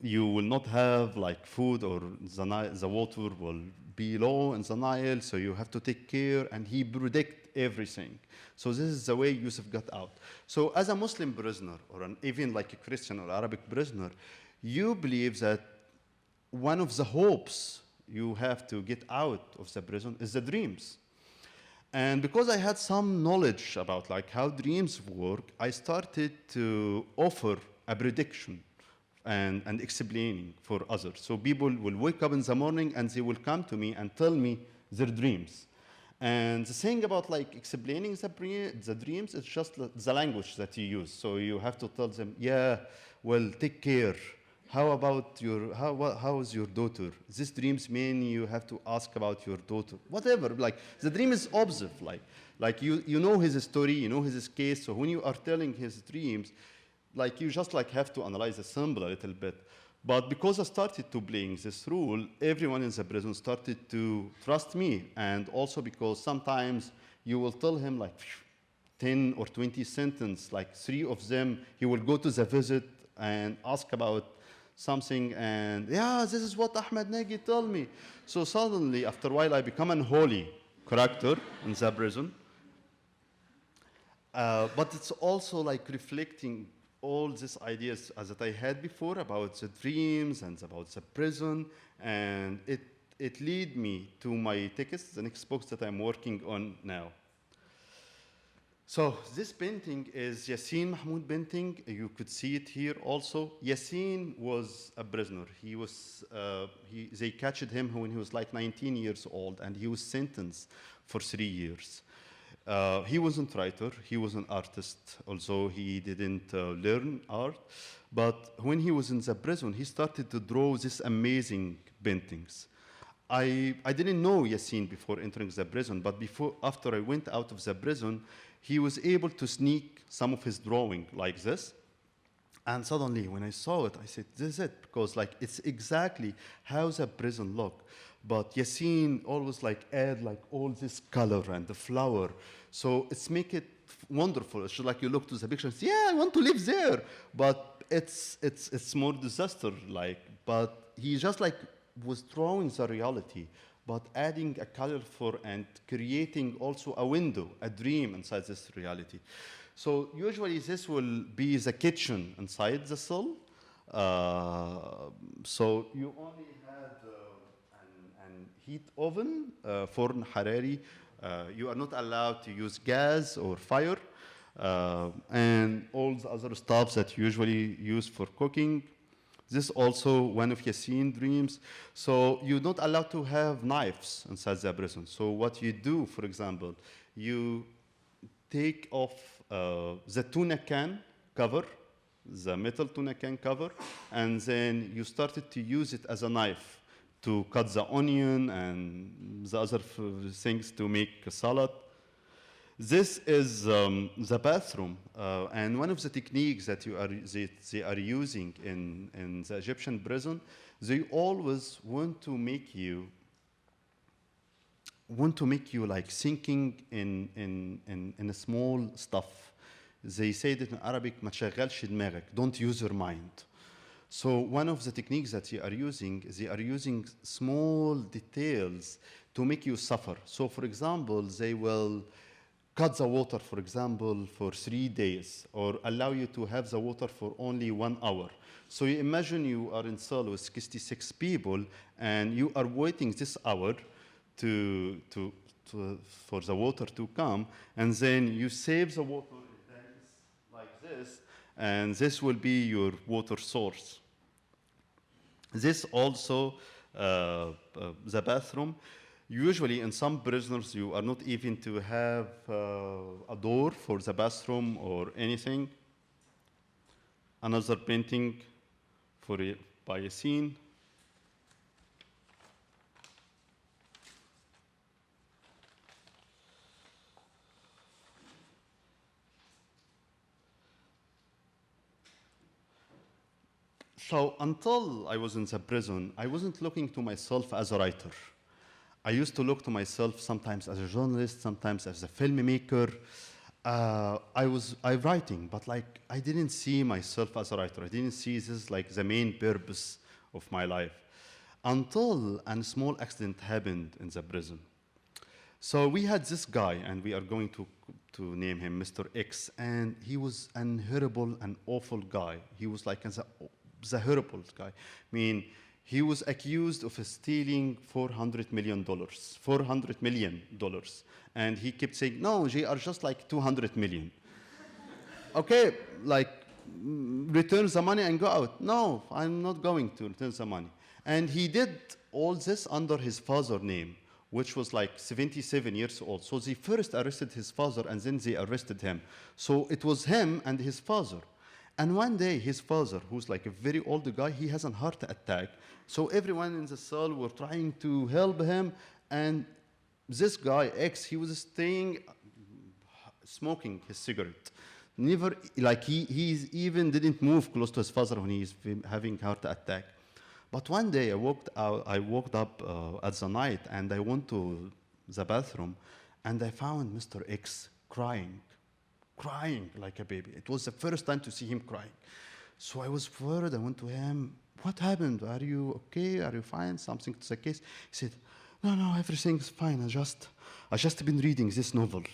you will not have like food, or the water will be low in the Nile, so you have to take care, and he predict everything. So this is the way Yusuf got out. So as a Muslim prisoner, or even like a Christian or Arabic prisoner, you believe that one of the hopes you have to get out of the prison is the dreams. And because I had some knowledge about like how dreams work, I started to offer a prediction and explaining for others. So people will wake up in the morning and they will come to me and tell me their dreams. And the thing about like explaining the dreams, it's just the language that you use. So you have to tell them, yeah, well, take care. How about how is your daughter? These dreams mean you have to ask about your daughter. Whatever, like the dream is observed. Like you know his story, you know his case. So when you are telling his dreams, like you just like have to analyze the symbol a little bit. But because I started to playing this rule, everyone in the prison started to trust me. And also because sometimes you will tell him like 10 or 20 sentences, like 3 of them, he will go to the visit and ask about something, and yeah, this is what Ahmed Naji told me. So suddenly, after a while, I become an holy character in the prison. But it's also like reflecting all these ideas that I had before about the dreams and about the prison, and it led me to my text, the next book that I'm working on now. So this painting is Yassin Mohamed painting. You could see it here also. Yassin was a prisoner. They captured him when he was like 19 years old, and he was sentenced for 3 years. He wasn't a writer, he was an artist, although he didn't learn art. But when he was in the prison, he started to draw these amazing paintings. I didn't know Yassin before entering the prison, but after I went out of the prison, he was able to sneak some of his drawing like this. And suddenly, when I saw it, I said, this is it, because like it's exactly how the prison looked. But Yassin always like add like all this color and the flower. So it's make it wonderful. It's like you look to the picture and say, yeah, I want to live there. But it's more disaster like. But he just like was drawing the reality, but adding a color for and creating also a window, a dream inside this reality. So usually this will be the kitchen inside the cell. So you only had, and heat oven, forn Harari. You are not allowed to use gas or fire, and all the other stuff that you usually use for cooking. This also one of Yassin dreams. So you're not allowed to have knives inside the prison. So what you do, for example, you take off the tuna can cover, the metal tuna can cover, and then you started to use it as a knife to cut the onion and the other things to make a salad. This is the bathroom, and one of the techniques that they are using in the Egyptian prison, they always want to make you like thinking in a small stuff. They say that in Arabic, ما تشغلش دماغك, don't use your mind. So one of the techniques that they are using small details to make you suffer. So for example, they will cut the water, for example, for 3 days, or allow you to have the water for only 1 hour. So you imagine you are in cell with 66 people, and you are waiting this hour for the water to come, and then you save the water like this, and this will be your water source. This also, the bathroom. Usually in some prisoners, you are not even to have a door for the bathroom or anything. Another painting by Yassin. So until I was in the prison, I wasn't looking to myself as a writer. I used to look to myself sometimes as a journalist, sometimes as a filmmaker. I'm writing, but like I didn't see myself as a writer. I didn't see this like the main purpose of my life until a small accident happened in the prison. So we had this guy, and we are going to name him Mr. X, and he was an horrible and awful guy. He was like the horrible guy. I mean, he was accused of stealing $400 million. $400 million. And he kept saying, no, they are just like 200 million. Okay, like, return the money and go out. No, I'm not going to return the money. And he did all this under his father's name, which was like 77 years old. So they first arrested his father, and then they arrested him. So it was him and his father. And one day, his father, who's like a very old guy, he has a heart attack. So everyone in the cell were trying to help him. And this guy, X, he was staying, smoking his cigarette. Never, like he even didn't move close to his father when he's having heart attack. But one day I woke up at the night, and I went to the bathroom, and I found Mr. X crying like a baby. It was the first time to see him crying. So I was worried. I went to him. What happened? Are you okay? Are you fine? Something to the case? He said, no, everything's fine. I just been reading this novel.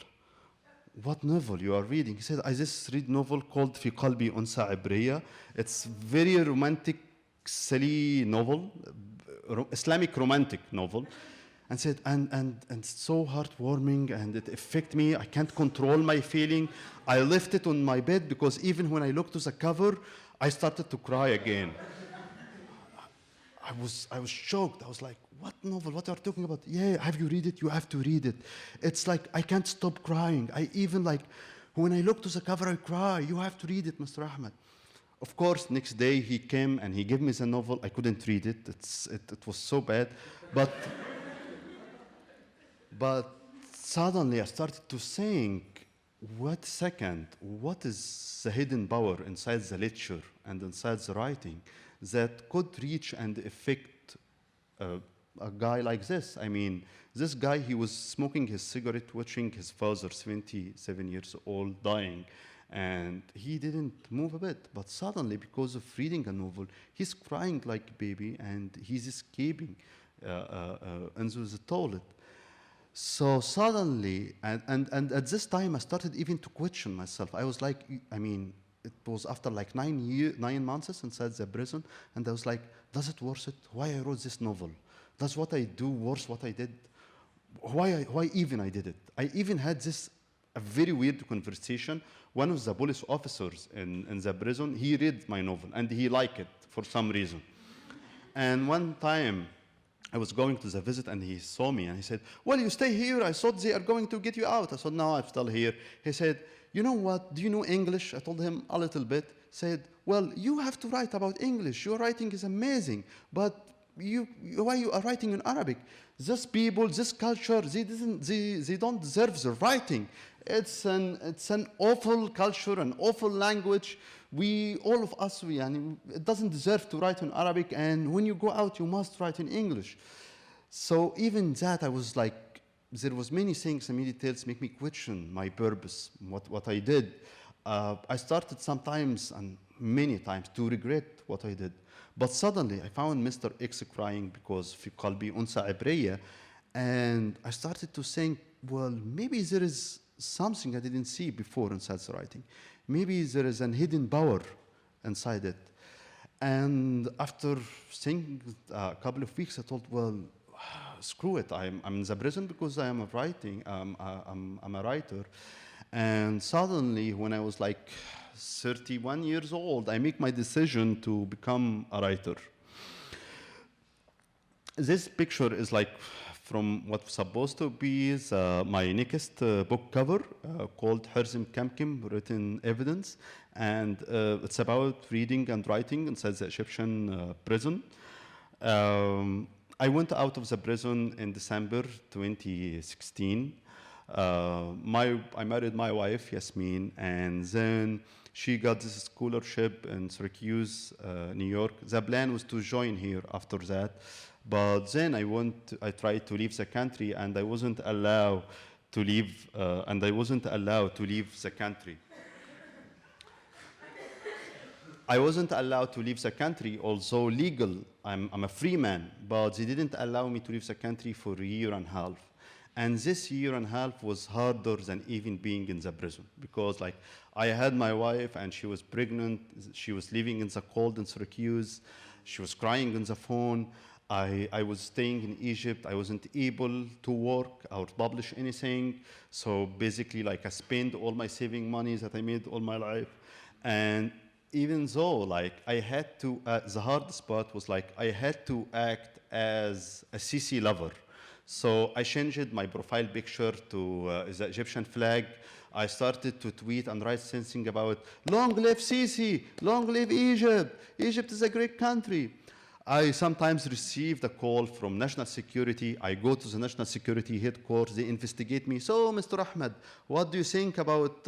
What novel you are reading? He said, I just read novel called في قلبي أنثى عبرية. It's very romantic, silly novel, Islamic romantic novel. And said, and so heartwarming, and it affected me. I can't control my feeling. I left it on my bed because even when I looked to the cover, I started to cry again. I was shocked. I was like, what novel? What are you talking about? Yeah, have you read it? You have to read it. It's like, I can't stop crying. I even like, when I look to the cover, I cry. You have to read it, Mr. Ahmed. Of course, next day he came and he gave me the novel. I couldn't read it. It was so bad. But suddenly I started to think, what is the hidden power inside the lecture and inside the writing that could reach and affect a guy like this? I mean, this guy, he was smoking his cigarette, watching his father, 77 years old, dying, and he didn't move a bit. But suddenly, because of reading a novel, he's crying like a baby, and he's escaping into the toilet. So suddenly, and at this time, I started even to question myself. I was like, I mean, it was after like 9 months inside the prison, and I was like, does it worth it? Why I wrote this novel? Does what I do worse what I did? Why even I did it? I even had this a very weird conversation. One of the police officers in the prison, he read my novel and he liked it for some reason. And one time I was going to the visit and he saw me and he said, well, you stay here. I thought they are going to get you out. I said, no, I'm still here. He said, you know what? Do you know English? I told him a little bit. Said, well, you have to write about English. Your writing is amazing. But why you are writing in Arabic? These people, this culture, they don't deserve the writing. It's an awful culture, an awful language. All of us, it doesn't deserve to write in Arabic, and when you go out, you must write in English. So even that, I was like, there was many things and many details make me question my purpose, what I did. I started sometimes and many times to regret what I did. But suddenly, I found Mr. X crying because في قلبي أنثى عبرية, and I started to think, well, maybe there is something I didn't see before inside the writing. Maybe there is a hidden power inside it. And after thinking a couple of weeks, I thought, well, screw it. I'm in the prison because I am I'm a writer. And suddenly, when I was like 31 years old, I make my decision to become a writer. This picture is like from what's supposed to be my next book cover called Harzim Kamkim, Written Evidence. And it's about reading and writing inside the Egyptian prison. I went out of the prison in December 2016. I married my wife, Yasmin, and then she got this scholarship in Syracuse, New York. The plan was to join here after that, but then I tried to leave the country, and I wasn't allowed to leave. The country. I wasn't allowed to leave the country, although legal. I'm a free man, but they didn't allow me to leave the country for a year and a half. And this year and a half was harder than even being in the prison, because like I had my wife and she was pregnant. She was living in the cold in Syracuse. She was crying on the phone. I was staying in Egypt. I wasn't able to work or publish anything. So basically, like I spent all my saving money that I made all my life. And even though like I had to, the hardest part was like I had to act as a Sisi lover. So I changed my profile picture to the Egyptian flag. I started to tweet and write something about long live Sisi, long live Egypt. Egypt is a great country. I sometimes received a call from national security. I go to the national security headquarters. They investigate me. So, Mr. Ahmed, what do you think about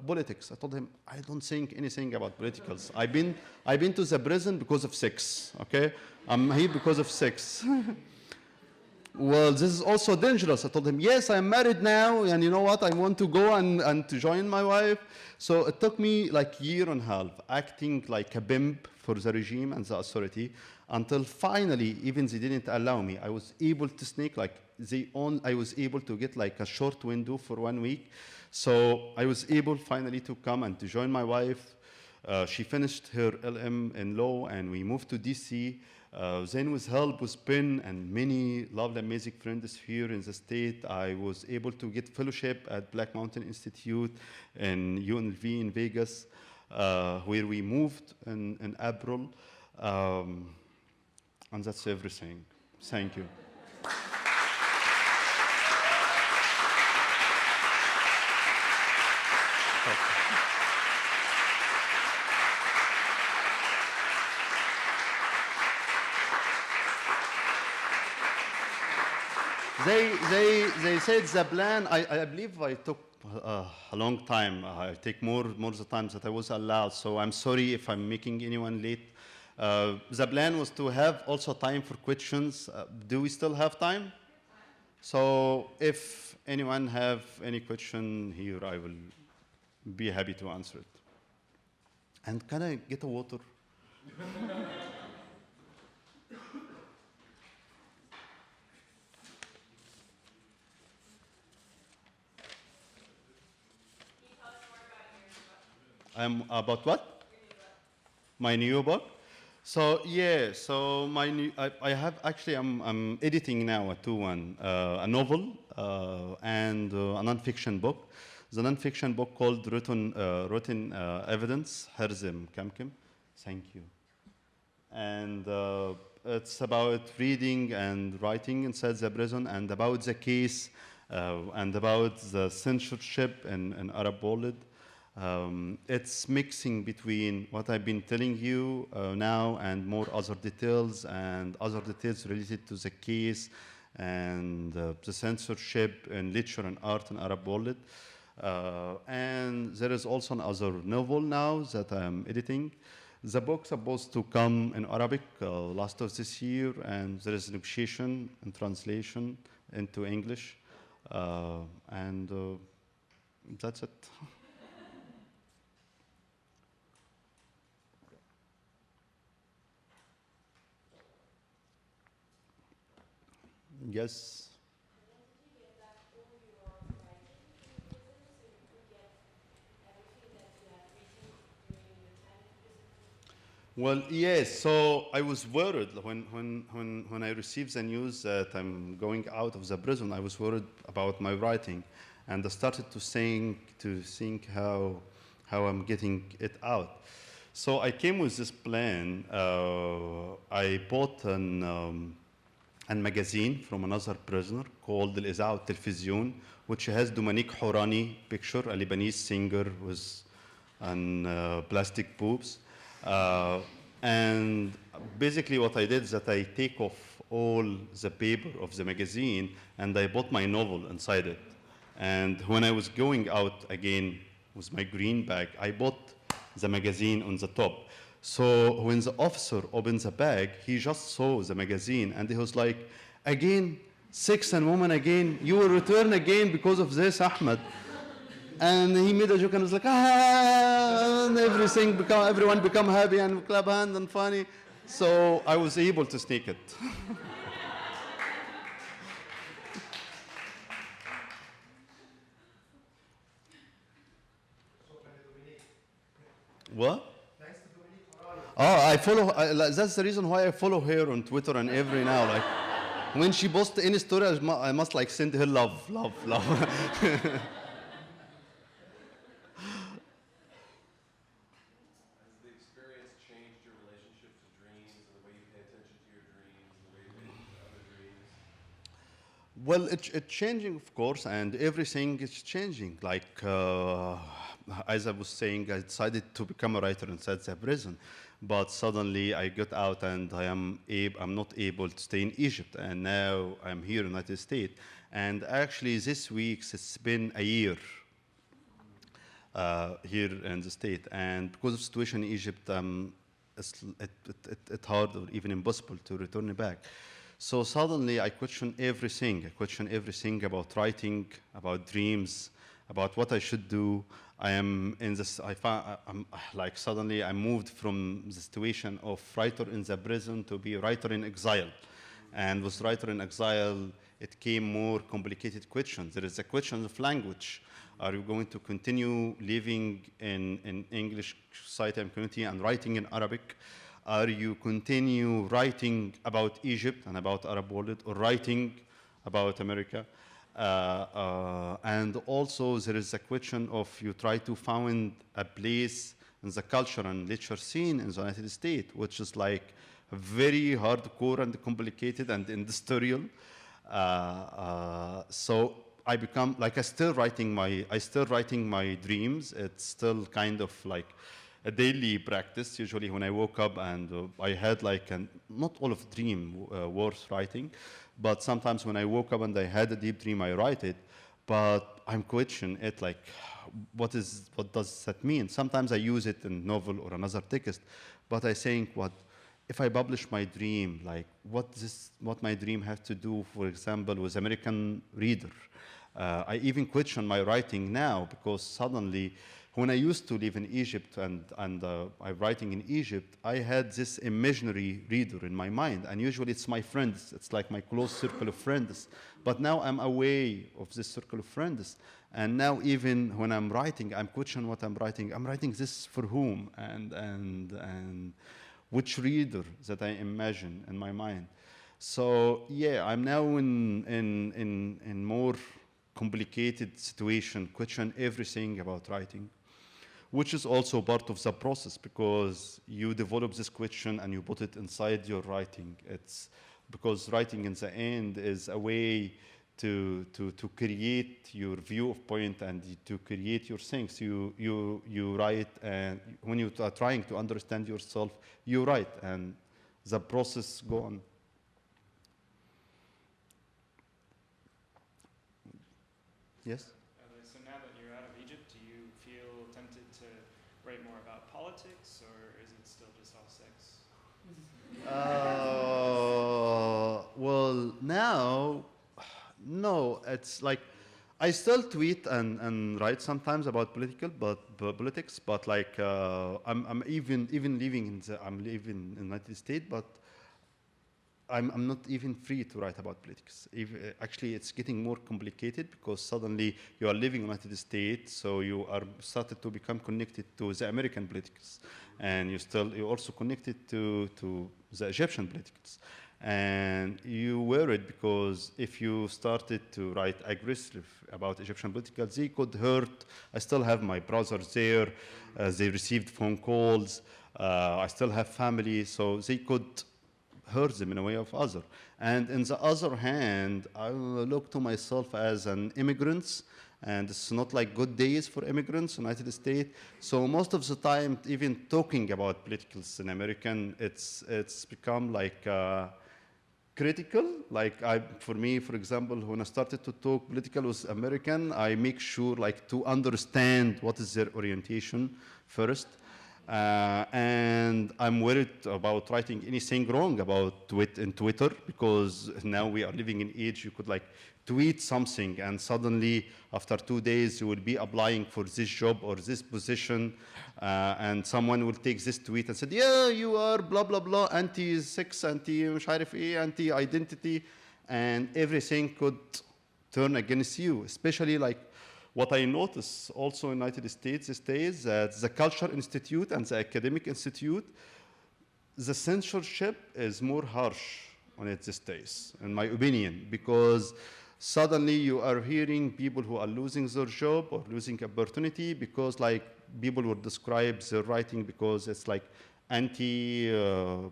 politics? I told him, I don't think anything about politicals. I've been to the prison because of sex, okay? I'm here because of sex. Well, this is also dangerous. I told him, yes, I'm married now, and you know what? I want to go and to join my wife. So it took me like a year and a half acting like a pimp for the regime and the authority until finally, even they didn't allow me. I was able to sneak, I was able to get like a short window for 1 week. So I was able finally to come and to join my wife. She finished her LM in law, and we moved to DC. Then with help with Ben and many lovely, amazing friends here in the state, I was able to get fellowship at Black Mountain Institute in UNLV in Vegas, where we moved in April. And that's everything. Thank you. They said the plan, I believe I took a long time. I take more the time that I was allowed, so I'm sorry if I'm making anyone late. The plan was to have also time for questions. Do we still have time? So if anyone have any question here, I will be happy to answer it. And can I get a water? About what? My new book. So yeah, so my new, I have actually I'm editing now a two-one a novel and a non-fiction book. The non-fiction book called Written Evidence Herzim Kamkim. Thank you. And it's about reading and writing inside the prison and about the case and about the censorship in Arab world. It's mixing between what I've been telling you now and more other details and other details related to the case and the censorship in literature and art in Arab world. And there is also another novel now that I'm editing. The book's supposed to come in Arabic last of this year, and there is negotiation and translation into English. And that's it. Yes. Well, yes. So I was worried when I received the news that I'm going out of the prison. I was worried about my writing, and I started to think how I'm getting it out. So I came with this plan. I bought an magazine from another prisoner called الإذاعة والتلفزيون, which has Dominique Horani picture, a Lebanese singer with plastic boobs. And basically what I did is that I take off all the paper of the magazine and I bought my novel inside it. And when I was going out again with my green bag, I bought the magazine on the top. So when the officer opened the bag, he just saw the magazine and he was like, again, sex and woman again, you will return again because of this, Ahmed. And he made a joke and was like, ah, and everyone become happy and clap hand and funny. So I was able to sneak it. What? Oh, I follow. That's the reason why I follow her on Twitter and every now. Like, when she posts any story, I must like send her love, love, love. Well, it's changing, of course, and everything is changing. Like, as I was saying, I decided to become a writer inside the prison, but suddenly I got out and I'm not able to stay in Egypt, and now I'm here in the United States. And actually, this week, it's been a year here in the state, and because of the situation in Egypt, it's hard or even impossible to return back. So suddenly I question everything. I question everything about writing, about dreams, about what I should do. I am in this, I'm like suddenly I moved from the situation of writer in the prison to be writer in exile. And with writer in exile, it came more complicated questions. There is a question of language. Are you going to continue living in English society and community and writing in Arabic? Are you continue writing about Egypt and about Arab world, or writing about America? And also there is a question of you try to find a place in the culture and literature scene in the United States, which is like very hardcore and complicated and industrial. So I become like I still writing my dreams. It's still kind of like a daily practice. Usually when I woke up and I had like not all of the dream worth writing, but sometimes when I woke up and I had a deep dream, I write it. But I'm questioning it like, what does that mean? Sometimes I use it in novel or another text, but I think if I publish my dream, like what my dream has to do, for example, with American reader. I even question my writing now because suddenly when I used to live in Egypt and I'm writing in Egypt, I had this imaginary reader in my mind. And usually it's my friends. It's like my close circle of friends. But now I'm away of this circle of friends. And now even when I'm writing, I'm questioning what I'm writing. I'm writing this for whom? And which reader that I imagine in my mind. So yeah, I'm now in more complicated situation, question everything about writing, which is also part of the process because you develop this question and you put it inside your writing. It's because writing in the end is a way to create your view of point and to create your things. You write, and when you are trying to understand yourself, you write, and the process go on. Yes? So now that you're out of Egypt, do you feel tempted to write more about politics, or is it still just all sex? Well, now, no, it's like I still tweet and write sometimes about politics, but like I'm even living I'm living in the United States, but I'm not even free to write about politics. Actually, it's getting more complicated because suddenly you are living in the United States, so you are started to become connected to the American politics, and you're also connected to the Egyptian politics. And you worried because if you started to write aggressive about Egyptian politics, they could hurt. I still have my brothers there. They received phone calls. I still have family, so they could hurt them in a way of other. And in the other hand, I look to myself as an immigrant, and it's not like good days for immigrants in the United States. So most of the time, even talking about politicals in American, it's become like critical. Like for me, for example, when I started to talk political with American, I make sure like to understand what is their orientation first. And I'm worried about writing anything wrong about in Twitter, because now we are living in age you could like tweet something and suddenly after 2 days you will be applying for this job or this position, and someone will take this tweet and say, yeah, you are blah blah blah, anti-sex, مش عارف ايه, anti-identity, and everything could turn against you, especially like what I notice also in the United States these days, that the Culture Institute and the Academic Institute, the censorship is more harsh on it these days, in my opinion, because suddenly you are hearing people who are losing their job or losing opportunity because like people would describe their writing because it's like anti-brown,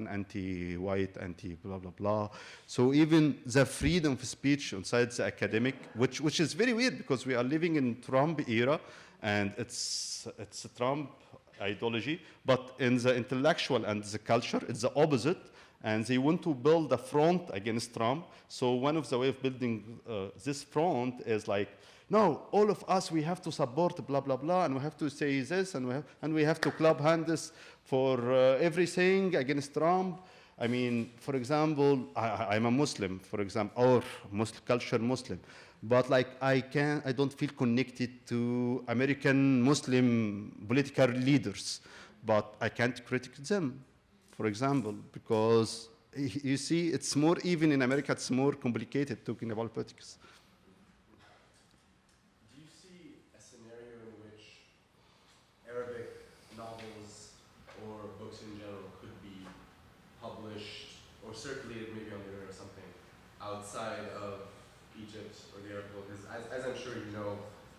anti-white, anti-blah, blah, blah. So even the freedom of speech inside the academic, which is very weird because we are living in Trump era and it's a Trump ideology, but in the intellectual and the culture, it's the opposite. And they want to build a front against Trump. So one of the way of building this front is like, no, all of us, we have to support blah, blah, blah, and we have to say this, and we have to club hands for everything against Trump. I mean, for example, I'm a Muslim, for example, or culture Muslim. But like I don't feel connected to American Muslim political leaders, but I can't critique them, for example, because you see, it's more, even in America, it's more complicated talking about politics. Do you see a scenario in which Arabic novels or books in general could be published or circulated maybe on the internet or something outside of Egypt or the Arab world? Because as I'm sure you know,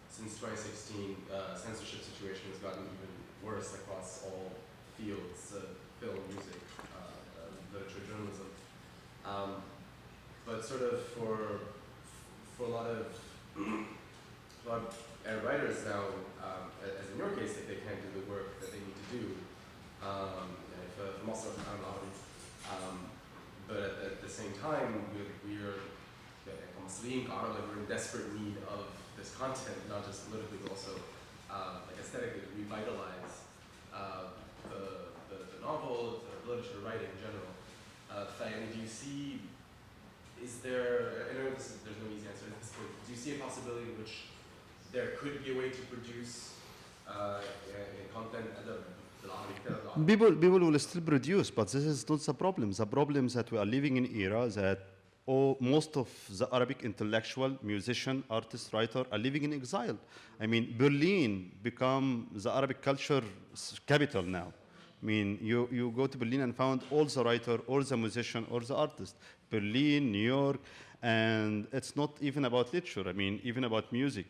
since 2016, censorship situation has gotten even worse across all fields. Film, music, literature, journalism, but sort of for a lot of Arab writers now, as in your case, if they can't do the work that they need to do, if Marcel Proust, but at the same time, we're in desperate need of this content, not just politically, but also like aesthetically, to revitalize the novel, the literature, writing in general. Do you see, is there, I know there's no easy answer to this, but do you see a possibility in which there could be a way to produce content at the People will still produce, but this is not the problem. The problem is that we are living in an era that most of the Arabic intellectual, musician, artist, writer are living in exile. I mean, Berlin become the Arabic culture capital now. I mean, you go to Berlin and found all the writer, or the musician, or the artist. Berlin, New York, and it's not even about literature. I mean, even about music.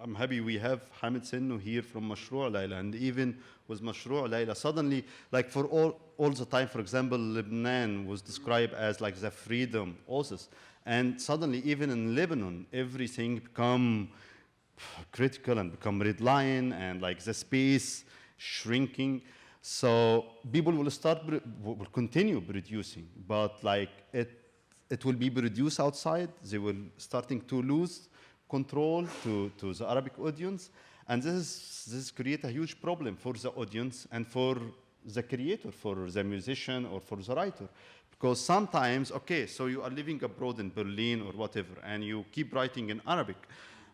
I'm happy we have Hamid Sennu here from Mashrou' Layla, and even with Mashrou' Layla, suddenly, like for all the time, for example, Lebanon was described as like the freedom oasis, and suddenly, even in Lebanon, everything become critical and become red line, and like the space shrinking. So people will continue producing, but like it will be produced outside. They will starting to lose control to the Arabic audience, and this create a huge problem for the audience and for the creator, for the musician or for the writer. Because sometimes, okay, so you are living abroad in Berlin or whatever, and you keep writing in Arabic,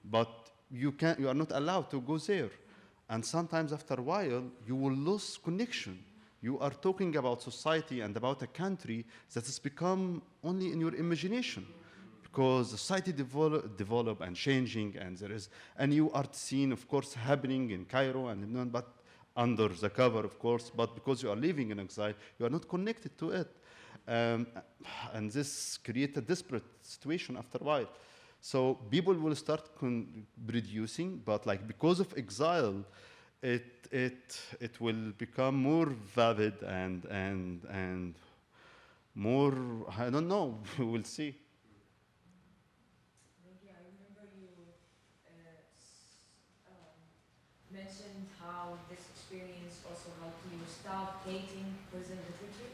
but you are not allowed to go there. And sometimes after a while, you will lose connection. You are talking about society and about a country that has become only in your imagination, because society develop and changing, and you are seen, of course, happening in Cairo and Lebanon, but under the cover, of course, but because you are living in exile, you are not connected to it. And this creates a desperate situation after a while. So people will start producing, but like because of exile, it will become more vivid and more, I don't know, we'll see. Maybe I remember you mentioned how this experience also helped you stop hating prison literature,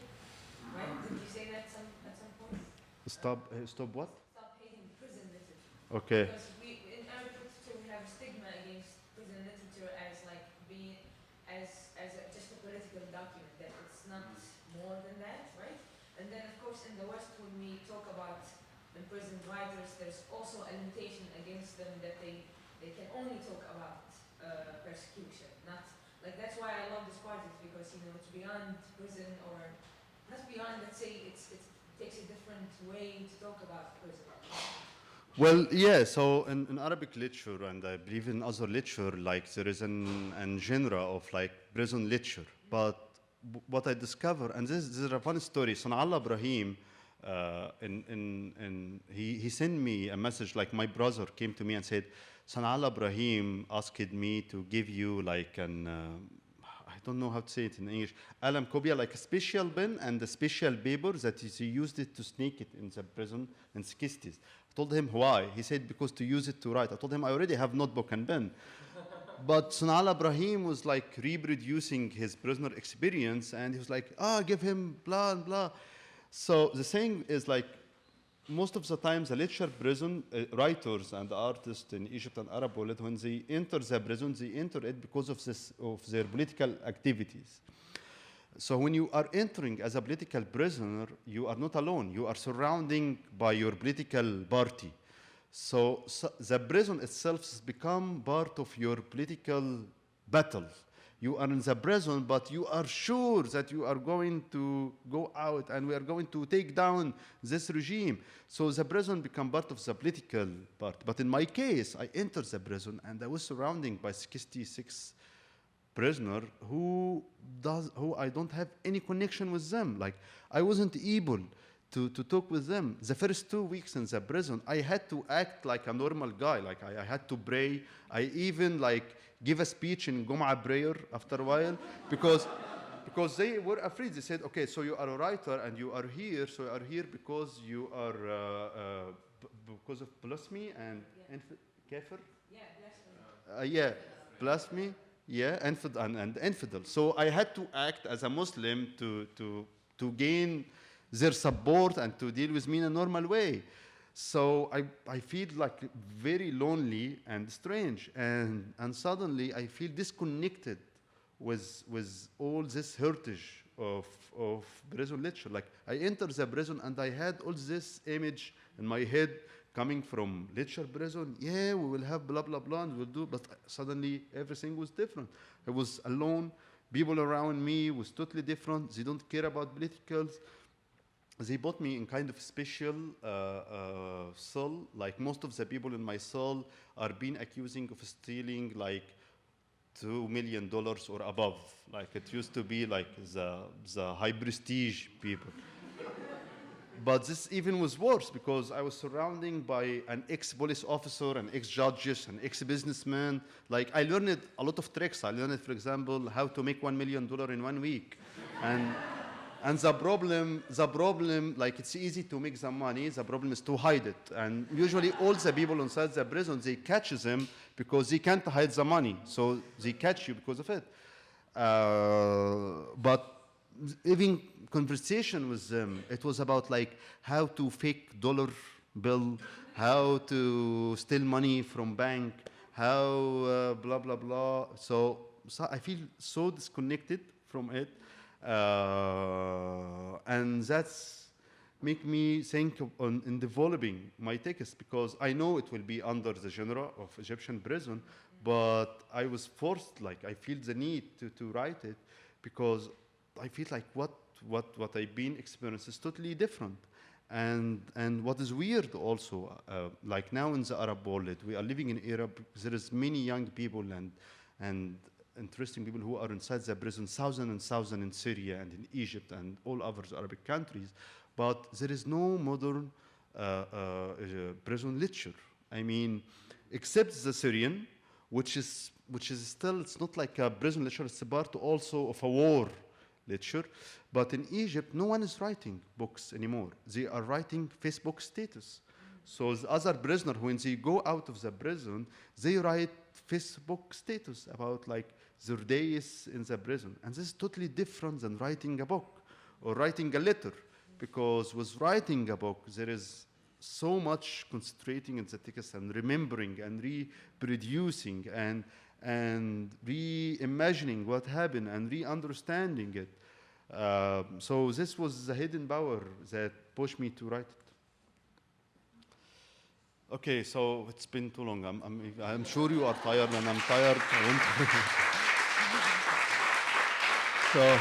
right? Did you say that at some point? Stop what? Stop hating prison literature. Okay. Because in Arabic literature we have a stigma against prison literature as like being just a political document, that it's not more than that, right? And then of course in the West when we talk about imprisoned writers, there's also a limitation against them that they can only talk about persecution, not like, that's why I love this project, because it's beyond prison, or not beyond, let's say it takes a different way to talk about prison. Well, yeah, so in Arabic literature, and I believe in other literature, like there is an genre of like prison literature. But what I discover, and this is a funny story, Sanallah Ibrahim, he sent me a message, like my brother came to me and said, Sanallah Ibrahim asked me to give you like I don't know how to say it in English, alam kobia, like a special pen and a special paper that he used it to sneak it in the prison in the 60s. I told him why. He said because to use it to write. I told him I already have notebook and pen. But Sanallah Ibrahim was like reproducing his prisoner experience, and he was like, give him blah, blah. So the thing is like, most of the time, the literature prison writers and artists in Egypt and Arab world, when they enter the prison, they enter it because of their political activities. So when you are entering as a political prisoner, you are not alone. You are surrounded by your political party. So the prison itself has become part of your political battle. You are in the prison, but you are sure that you are going to go out and we are going to take down this regime. So the prison become part of the political part. But in my case, I entered the prison and I was surrounded by 66 prisoners who I don't have any connection with them. Like, I wasn't able to talk with them. The first 2 weeks in the prison, I had to act like a normal guy. Like, I had to pray. I even like give a speech in Gum'ah prayer after a while because they were afraid. They said, okay, so you are a writer and you are here, so you are here because you are because of blasphemy and kafir? Yeah, blasphemy. Blasphemy, and infidel. So I had to act as a Muslim to gain their support and to deal with me in a normal way. So I feel like very lonely and strange, and suddenly I feel disconnected with all this heritage of prison literature. Like, I entered the prison and I had all this image in my head coming from literature prison. Yeah, we will have blah blah blah and we'll do, but suddenly everything was different. I was alone. People around me was totally different. They don't care about politicals. They put me in kind of special cell. Like, most of the people in my cell are being accused of stealing like $2 million or above. Like it used to be like the high prestige people. But this even was worse because I was surrounded by an ex-police officer, an ex-judges, an ex-businessman. Like I learned a lot of tricks. I learned, for example, how to make $1 million in 1 week. And the problem, like it's easy to make the money, the problem is to hide it. And usually all the people inside the prison, they catch them because they can't hide the money. So they catch you because of it. But even conversation with them, it was about like how to fake dollar bill, how to steal money from bank, how blah, blah, blah. So I feel so disconnected from it. And that's make me think in developing my text because I know it will be under the genre of Egyptian prison, but I was forced, like I feel the need to write it because I feel like what I've been experiencing is totally different. And what is weird also, like now in the Arab world, we are living in Arab, there is many young people and interesting people who are inside the prison, thousands and thousands in Syria and in Egypt and all other Arabic countries, but there is no modern prison literature. I mean, except the Syrian, which is still, it's not like a prison literature, it's a part also of a war literature. But in Egypt, no one is writing books anymore. They are writing Facebook status. So the other prisoner, when they go out of the prison, they write Facebook status about like their days in the prison. And this is totally different than writing a book or writing a letter. Because with writing a book, there is so much concentrating in the text and remembering and reproducing and reimagining what happened and re-understanding it. So this was the hidden power that pushed me to write it. Okay, so it's been too long. I'm sure you are tired and I'm tired. I want to so